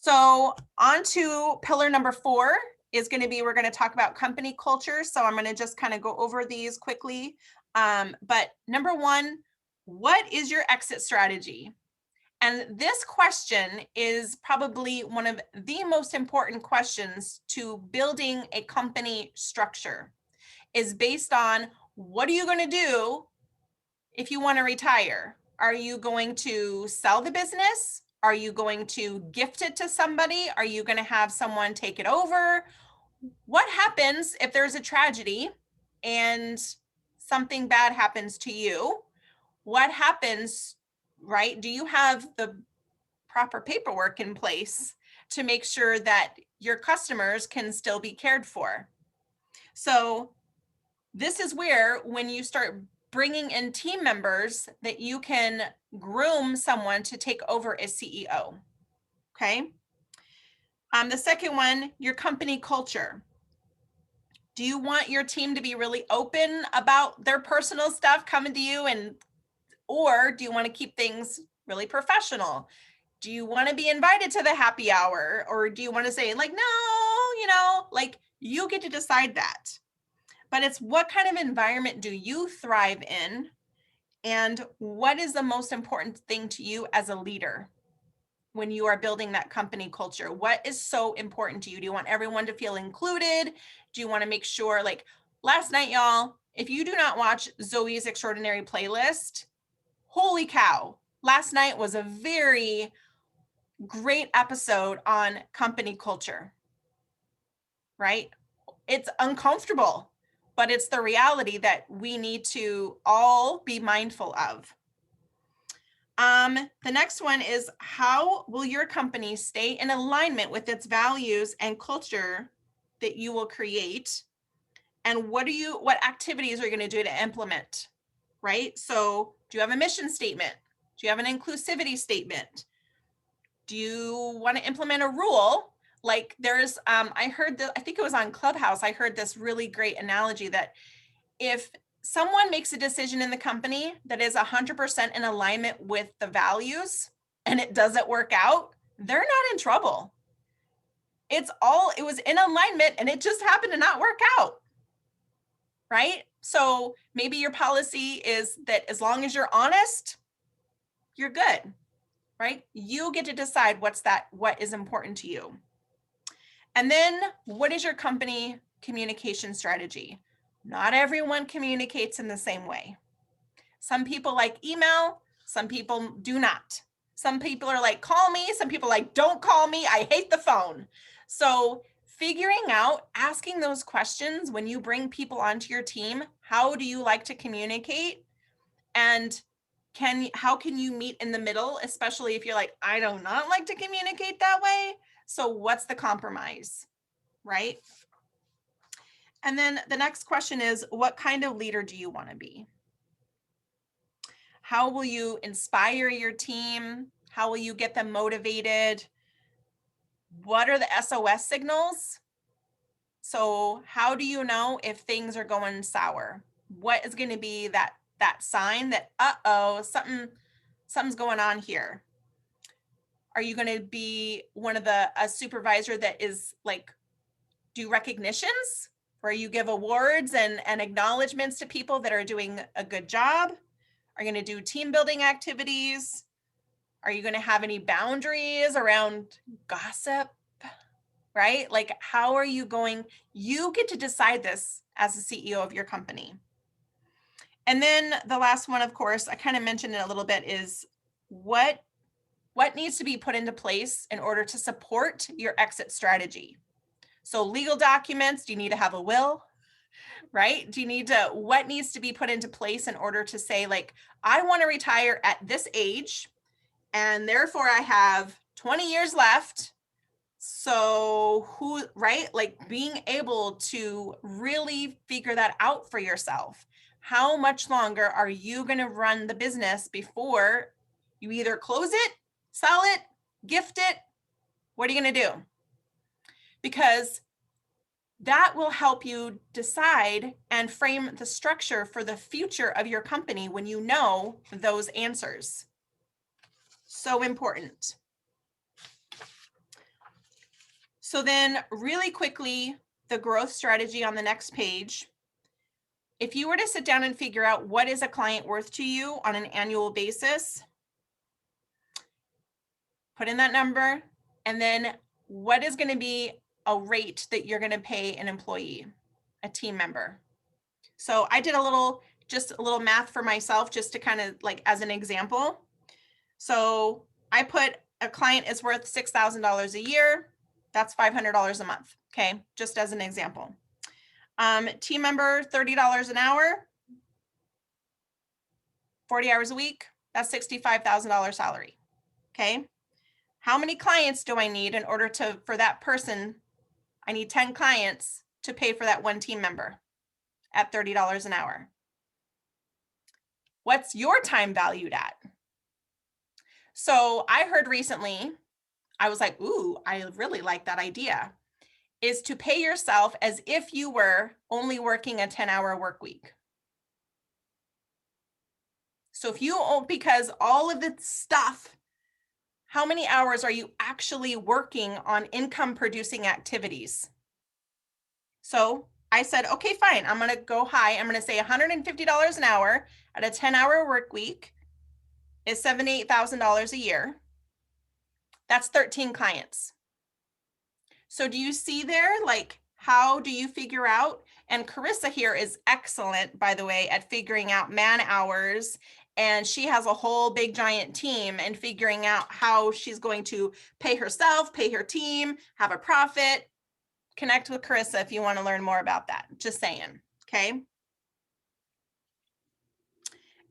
So on to pillar number 4 is going to be, we're going to talk about company culture. So I'm going to just kind of go over these quickly. But number 1, what is your exit strategy? And this question is probably one of the most important questions to building a company structure, is based on, what are you going to do if you want to retire? Are you going to sell the business? Are you going to gift it to somebody? Are you going to have someone take it over? What happens if there's a tragedy and something bad happens to you? What happens, right? Do you have the proper paperwork in place to make sure that your customers can still be cared for? So this is where, when you start bringing in team members, that you can groom someone to take over as CEO. Okay. The second one, your company culture. Do you want your team to be really open about their personal stuff coming to you, or do you want to keep things really professional? Do you want to be invited to the happy hour, or do you want to say like, no, like, you get to decide that. But it's, what kind of environment do you thrive in? And what is the most important thing to you as a leader when you are building that company culture? What is so important to you? Do you want everyone to feel included? Do you want to make sure, like last night, y'all, if you do not watch Zoe's Extraordinary Playlist, holy cow, last night was a very great episode on company culture, right? It's uncomfortable, but it's the reality that we need to all be mindful of. The next one is, how will your company stay in alignment with its values and culture that you will create? And what activities are you going to do to implement, right? So do you have a mission statement? Do you have an inclusivity statement? Do you want to implement a rule? Like there's, I think it was on Clubhouse, I heard this really great analogy that if someone makes a decision in the company that is 100% in alignment with the values and it doesn't work out, they're not in trouble. It was in alignment and it just happened to not work out, right? So maybe your policy is that as long as you're honest, you're good, right? You get to decide what is important to you. And then what is your company communication strategy? Not everyone communicates in the same way. Some people like email, some people do not. Some people are like, call me. Some people are like, don't call me. I hate the phone. So figuring out, asking those questions when you bring people onto your team, how do you like to communicate? And how can you meet in the middle, especially if you're like, I do not like to communicate that way. So what's the compromise, right? And then the next question is, what kind of leader do you want to be? How will you inspire your team? How will you get them motivated? What are the SOS signals? So how do you know if things are going sour? What is going to be that sign that, uh-oh, something's going on here? Are you going to be a supervisor that is like, do recognitions where you give awards and acknowledgments to people that are doing a good job? Are you going to do team building activities? Are you going to have any boundaries around gossip? Right? Like, how are you going? You get to decide this as the CEO of your company. And then the last one, of course, I kind of mentioned it a little bit, is what needs to be put into place in order to support your exit strategy. So legal documents, do you need to have a will? Right? What needs to be put into place in order to say, like, I want to retire at this age, and therefore I have 20 years left. So right? Like, being able to really figure that out for yourself. How much longer are you going to run the business before you either close it, sell it, gift it? What are you going to do? Because that will help you decide and frame the structure for the future of your company when you know those answers. So important. So then really quickly, the growth strategy on the next page. If you were to sit down and figure out what is a client worth to you on an annual basis, put in that number, and then what is going to be a rate that you're going to pay an employee, a team member. So I did just a little math for myself, just to kind of like as an example. So I put a client is worth $6,000 a year. That's $500 a month. Okay. Just as an example. Team member, $30 an hour, 40 hours a week. That's $65,000 salary. Okay. How many clients do I need in order for that person? I need 10 clients to pay for that one team member at $30 an hour. What's your time valued at? So I heard recently, I was like, ooh, I really like that idea, is to pay yourself as if you were only working a 10-hour work week. So because all of the stuff, how many hours are you actually working on income producing activities? So I said, okay, fine. I'm going to go high. I'm going to say $150 an hour at a 10-hour work week is $78,000 a year. That's 13 clients. So do you see there, like, how do you figure out? And Carissa here is excellent, by the way, at figuring out man hours. And she has a whole big giant team and figuring out how she's going to pay herself, pay her team, have a profit. Connect with Carissa if you want to learn more about that. Just saying. Okay.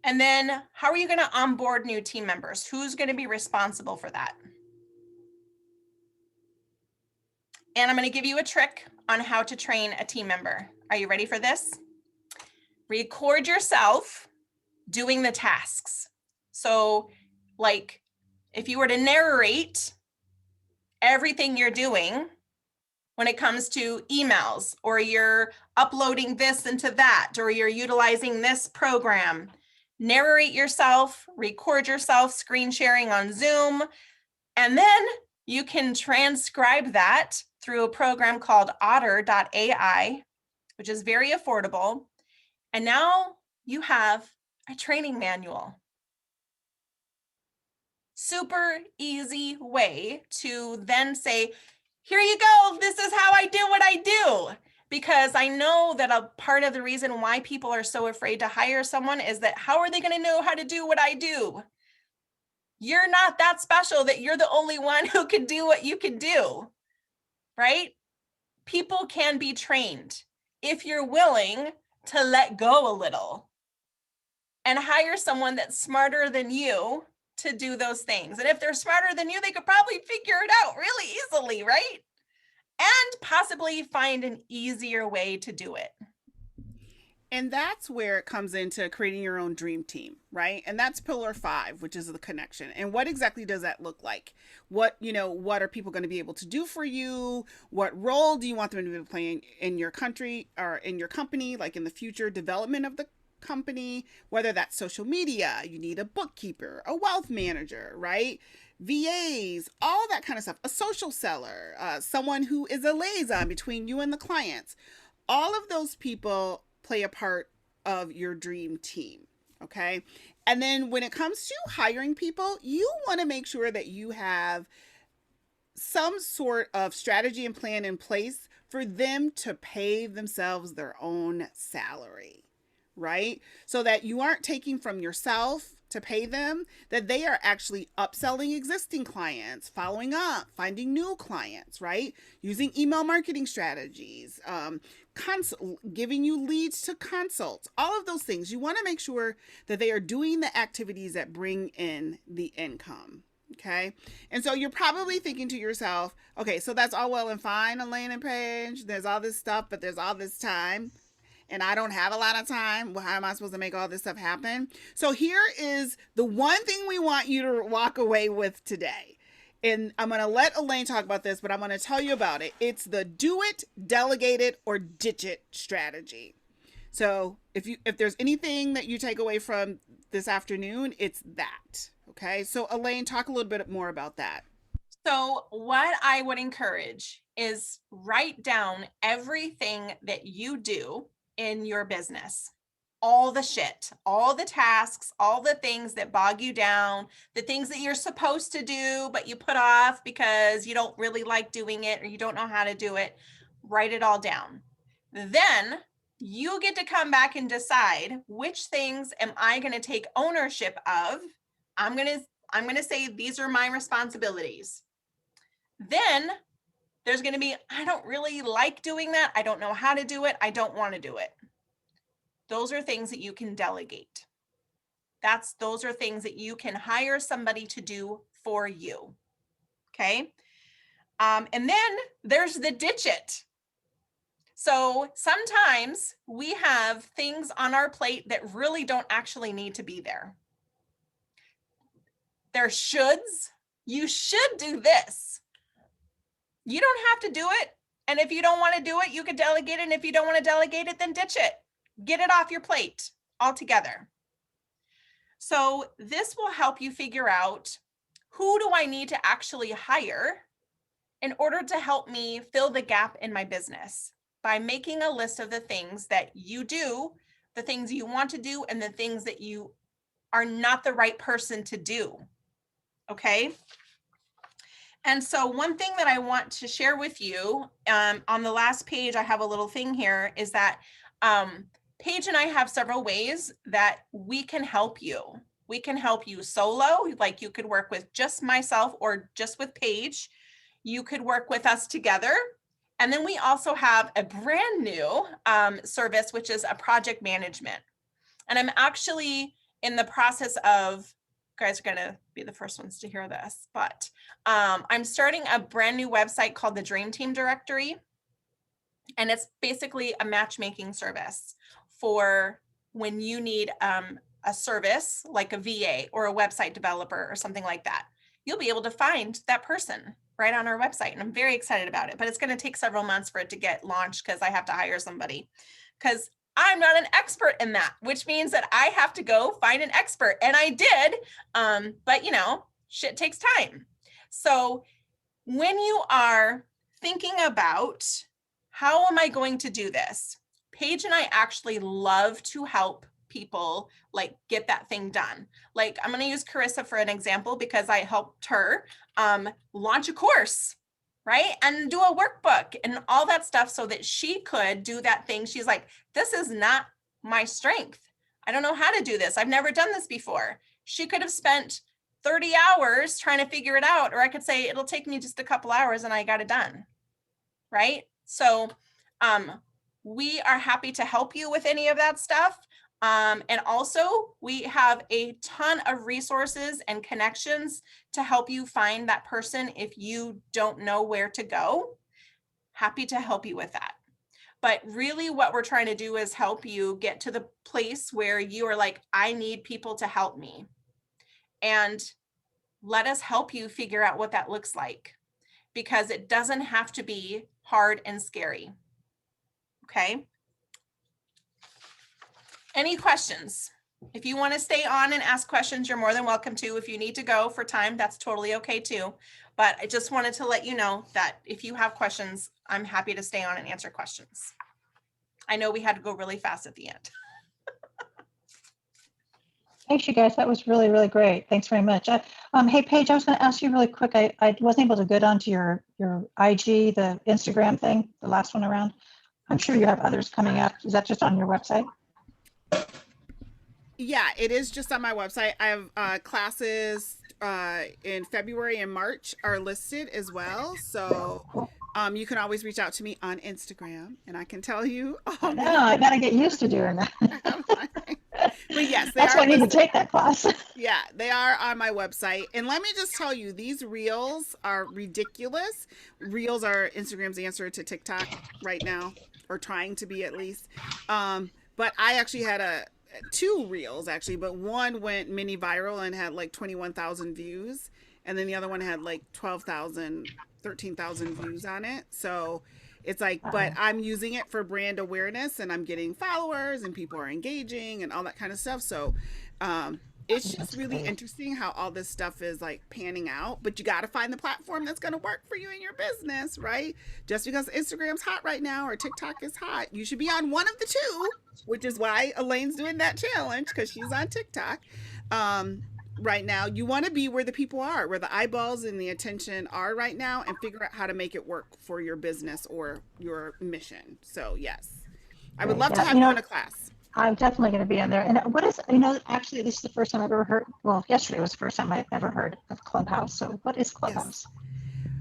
And then how are you going to onboard new team members? Who's going to be responsible for that? And I'm going to give you a trick on how to train a team member. Are you ready for this? Record yourself doing the tasks. So, like, if you were to narrate everything you're doing when it comes to emails, or you're uploading this into that, or you're utilizing this program, narrate yourself, record yourself screen sharing on Zoom, and then you can transcribe that through a program called otter.ai, which is very affordable. And now you have a training manual. Super easy way to then say, here you go. This is how I do what I do. Because I know that a part of the reason why people are so afraid to hire someone is that how are they going to know how to do what I do? You're not that special that you're the only one who can do what you can do, right? People can be trained if you're willing to let go a little and hire someone that's smarter than you to do those things. And if they're smarter than you, they could probably figure it out really easily, right? And possibly find an easier way to do it. And that's where it comes into creating your own dream team, right? And that's pillar 5, which is the connection. And what exactly does that look like? What are people going to be able to do for you? What role do you want them to be playing in your country or in your company, like in the future development of the company, whether that's social media, you need a bookkeeper, a wealth manager, right? VAs, all that kind of stuff, a social seller, someone who is a liaison between you and the clients. All of those people play a part of your dream team. Okay. And then when it comes to hiring people, you want to make sure that you have some sort of strategy and plan in place for them to pay themselves their own salary, right? So that you aren't taking from yourself to pay them, that they are actually upselling existing clients, following up, finding new clients, right? Using email marketing strategies, giving you leads to consults, all of those things. You want to make sure that they are doing the activities that bring in the income. Okay. And so you're probably thinking to yourself, okay, so that's all well and fine, Elaine and Paige. There's all this stuff, but there's all this time. And I don't have a lot of time. Well, how am I supposed to make all this stuff happen? So here is the one thing we want you to walk away with today. And I'm going to let Elaine talk about this, but I'm going to tell you about it. It's the do it, delegate it, or ditch it strategy. So if there's anything that you take away from this afternoon, it's that. Okay. So Elaine, talk a little bit more about that. So what I would encourage is write down everything that you do in your business, all the shit, all the tasks, all the things that bog you down, the things that you're supposed to do, but you put off because you don't really like doing it or you don't know how to do it. Write it all down. Then you get to come back and decide which things am I going to take ownership of. I'm going to say these are my responsibilities. Then there's going to be, I don't really like doing that. I don't know how to do it. I don't want to do it. Those are things that you can delegate. Those are things that you can hire somebody to do for you. Okay. And then there's the ditch it. So sometimes we have things on our plate that really don't actually need to be there. They're shoulds. You should do this. You don't have to do it. And if you don't want to do it, you could delegate it. And if you don't want to delegate it, then ditch it. Get it off your plate altogether. So this will help you figure out, who do I need to actually hire in order to help me fill the gap in my business, by making a list of the things that you do, the things you want to do, and the things that you are not the right person to do. Okay. And so one thing that I want to share with you, on the last page, I have a little thing here, is that Paige and I have several ways that we can help you. We can help you solo, like you could work with just myself or just with Paige. You could work with us together. And then we also have a brand new service, which is a project management. And I'm actually in the process of, you guys are going to be the first ones to hear this, but I'm starting a brand new website called the Dream Team Directory. And it's basically a matchmaking service for when you need a service like a VA or a website developer or something like that. You'll be able to find that person right on our website. And I'm very excited about it, but it's going to take several months for it to get launched because I have to hire somebody, because I'm not an expert in that, which means that I have to go find an expert. And I did, but shit takes time. So when you are thinking about, how am I going to do this? Paige and I actually love to help people like get that thing done. Like, I'm going to use Carissa for an example because I helped her launch a course. right? And do a workbook and all that stuff so that she could do that thing. She's like, this is not my strength. I don't know how to do this. I've never done this before. She could have spent 30 hours trying to figure it out, or I could say it'll take me just a couple hours and I got it done, right? So we are happy to help you with any of that stuff. And also we have a ton of resources and connections to help you find that person if you don't know where to go. Happy to help you with that. But really what we're trying to do is help you get to the place where you are like, I need people to help me. And let us help you figure out what that looks like, because it doesn't have to be hard and scary. Okay. Any questions? If you want to stay on and ask questions, you're more than welcome to. If you need to go for time, that's totally okay too. But I just wanted to let you know that if you have questions, I'm happy to stay on and answer questions. I know we had to go really fast at the end. Thanks, you guys. That was really, really great. Thanks very much. Hey, Paige, I was going to ask you really quick. I wasn't able to get onto your IG, the Instagram thing, the last one around. I'm sure you have others coming up. Is that just on your website? Yeah, it is just on my website. I have classes in February and March are listed as well. So you can always reach out to me on Instagram and I can tell you. Oh, no, I got to get used to doing that. But yes, that's why I need to take that class. Yeah, they are on my website. And let me just tell you, these reels are ridiculous. Reels are Instagram's answer to TikTok right now, or trying to be at least. But I actually had two reels actually, but one went mini viral and had like 21,000 views. And then the other one had like 12,000, 13,000 views on it. So it's like, but I'm using it for brand awareness and I'm getting followers and people are engaging and all that kind of stuff. So it's just really interesting how all this stuff is like panning out, but you got to find the platform that's going to work for you in your business, right? Just because Instagram's hot right now or TikTok is hot, you should be on one of the two, which is why Elaine's doing that challenge, because she's on TikTok. Right now, you want to be where the people are, where the eyeballs and the attention are right now, and figure out how to make it work for your business or your mission. So yes, I would love to have you in a class. I'm definitely going to be in there. And what is, actually, this is the first time I've ever heard, well, yesterday was the first time I've ever heard of Clubhouse. So what is Clubhouse? Yes.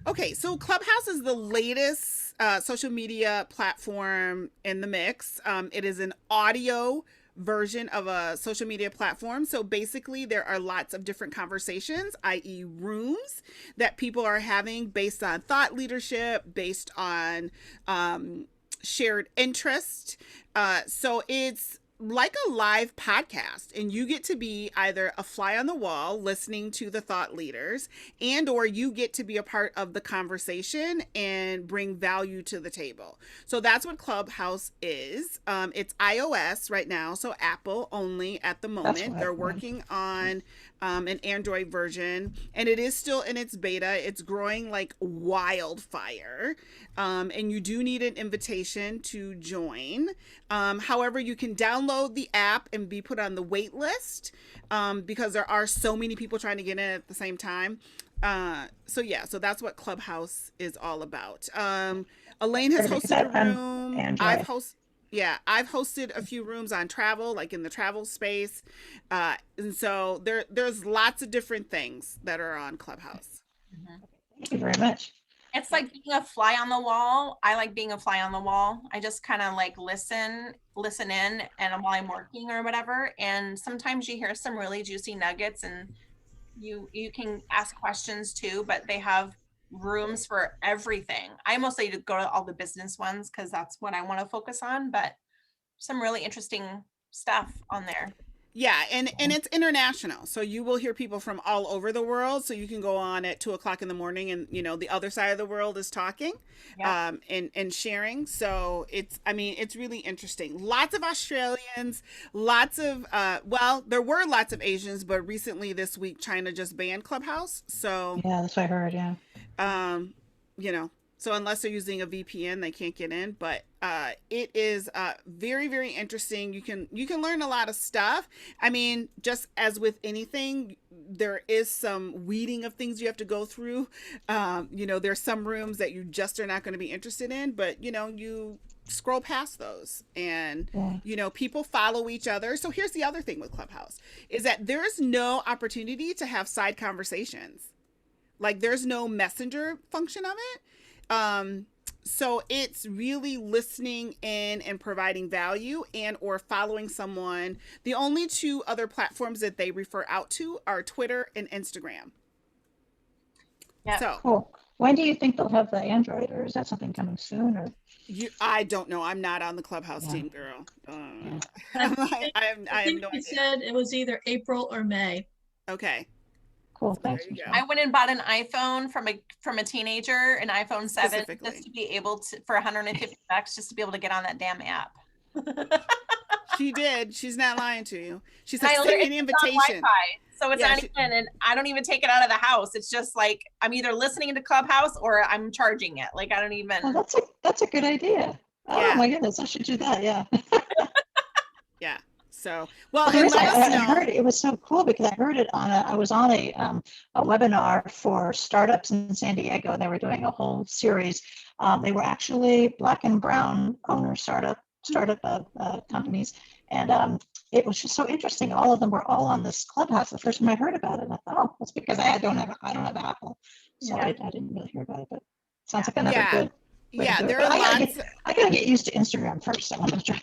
Okay, so Clubhouse is the latest social media platform in the mix. It is an audio version of a social media platform. So basically there are lots of different conversations, i.e. rooms that people are having based on thought leadership, based on shared interest. So it's like a live podcast, and you get to be either a fly on the wall listening to the thought leaders, and or you get to be a part of the conversation and bring value to the table. So that's what Clubhouse is. It's iOS right now, so Apple only at the moment. They're working on an Android version, and it is still in its beta. It's growing like wildfire, and you do need an invitation to join. However, you can download the app and be put on the wait list because there are so many people trying to get in at the same time. So that's what Clubhouse is all about. Elaine has hosted a room. I've hosted a few rooms on travel, like in the travel space. And so there's lots of different things that are on Clubhouse. Thank you very much. It's like being a fly on the wall. I like being a fly on the wall. I just kind of like listen in and while I'm working or whatever. And sometimes you hear some really juicy nuggets and you can ask questions too, but they have rooms for everything. I mostly go to all the business ones because that's what I want to focus on, but some really interesting stuff on there. Yeah, and it's international. So you will hear people from all over the world. So you can go on at 2:00 in the morning and, the other side of the world is talking and sharing. So it's really interesting. Lots of Australians, lots of, there were lots of Asians, but recently this week, China just banned Clubhouse. So yeah, that's what I heard. Yeah. So unless they're using a VPN, they can't get in. But it is very, very interesting. You can learn a lot of stuff. I mean, just as with anything, there is some weeding of things you have to go through. There's some rooms that you just are not going to be interested in, but you scroll past those, and people follow each other. So here's the other thing with Clubhouse is that there's no opportunity to have side conversations. Like there's no messenger function of it. So it's really listening in and providing value and or following someone. The only two other platforms that they refer out to are Twitter and Instagram. Yeah. So Cool. When do you think they'll have the Android, or is that something coming soon? Or I don't know. I'm not on the Clubhouse team, girl. I have think no they idea. said it was either April or May. Okay. cool, thanks. There you go. I went and bought an iPhone from a teenager, an iPhone 7, Specifically. just to be able to, for $150, just to be able to get on that damn app. She did. She's not lying to you. She And said, I send me an literally- it's on invitation. Wi-Fi, so it's Yeah, not she- even, and I don't even take it out of the house. It's just like I'm either listening to Clubhouse or I'm charging it. Like I don't even. Oh, that's a good idea. Yeah. Oh my goodness, I should do that. Yeah. Yeah. So, well, The and reason let us I know. heard it was so cool because I heard it I was on a webinar for startups in San Diego, and they were doing a whole series. They were actually Black and brown owner startup companies, and it was just so interesting. All of them were all on this Clubhouse. The first time I heard about it, I thought, oh, that's because I don't have Apple, so Yeah. I didn't really hear about it. But it sounds like another Yeah. good. way to Yeah, do it. there But are I gotta lots. I gotta get used to Instagram first. I want to try.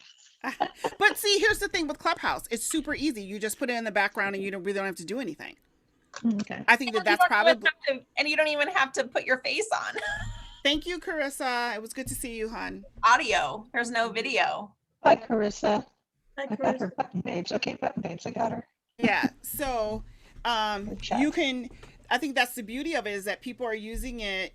But see, here's the thing with Clubhouse. It's super easy. You just put it in the background and you don't really have to do anything. Okay. I think And that's you don't even probably. have to- and you don't even have to put your face on. Thank you, Carissa. It was good to see you, hon. Audio. There's no video. Bye, Carissa. Hi, I got Chris. her button babes. Okay, button babes. I got her. Yeah. So, Good chat. you can. I think that's the beauty of it is that people are using it,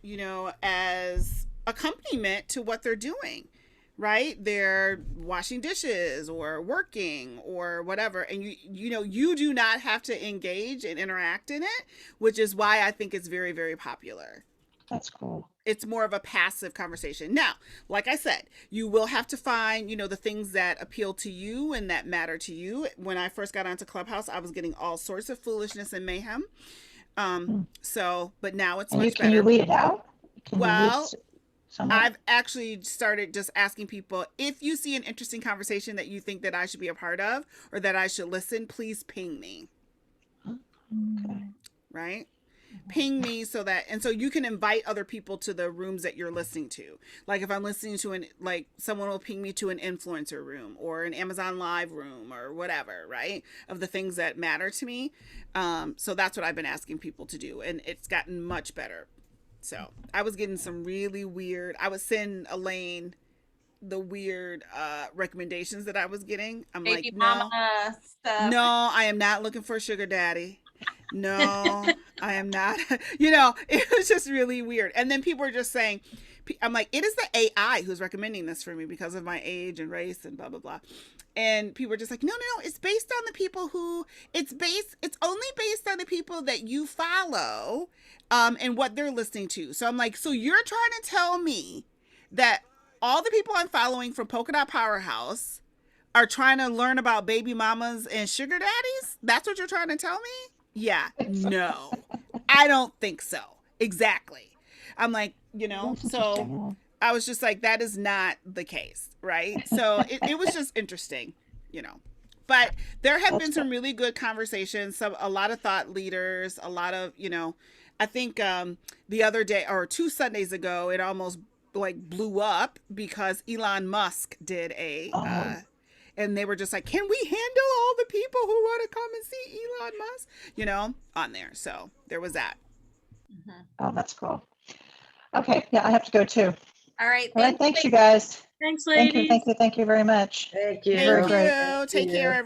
as accompaniment to what they're doing. Right? They're washing dishes or working or whatever. And you do not have to engage and interact in it, which is why I think it's very, very popular. That's cool. It's more of a passive conversation. Now, like I said, you will have to find, the things that appeal to you and that matter to you. When I first got onto Clubhouse, I was getting all sorts of foolishness and mayhem. But now it's And you much can you better. weed it out? Can you weed Well, somewhat? I've actually started just asking people, if you see an interesting conversation that you think that I should be a part of or that I should listen, please ping me. Okay. Right? Ping me so you can invite other people to the rooms that you're listening to. Like if I'm listening to someone will ping me to an influencer room or an Amazon Live room or whatever, right? Of the things that matter to me. So that's what I've been asking people to do. And it's gotten much better. So I was getting some really weird, I would send Elaine the weird recommendations that I was getting. I'm Baby like, mama stuff. no, I am not looking for a sugar daddy. No, I am not. It was just really weird. And then people are just saying, I'm like, it is the AI who's recommending this for me because of my age and race and blah, blah, blah. And people are just like, no, it's based on the people it's only based on the people that you follow and what they're listening to. So I'm like, so you're trying to tell me that all the people I'm following from Polka Dot Powerhouse are trying to learn about baby mamas and sugar daddies? That's what you're trying to tell me? Yeah, no, I don't think so. Exactly. I'm like, That's so interesting. I was just like, that is not the case, right? So it was just interesting, But there have been some really good conversations, a lot of thought leaders, a lot of, I think the other day or 2 Sundays ago, it almost blew up because Elon Musk did and they were just like, can we handle all the people who want to come and see Elon Musk, on there. So there was that. Oh, that's cool. Okay, yeah, I have to go too. All right. All right, thanks you guys. Thanks, Thank ladies. you very much. Thank you. Very Thank great. you. Take care, everybody.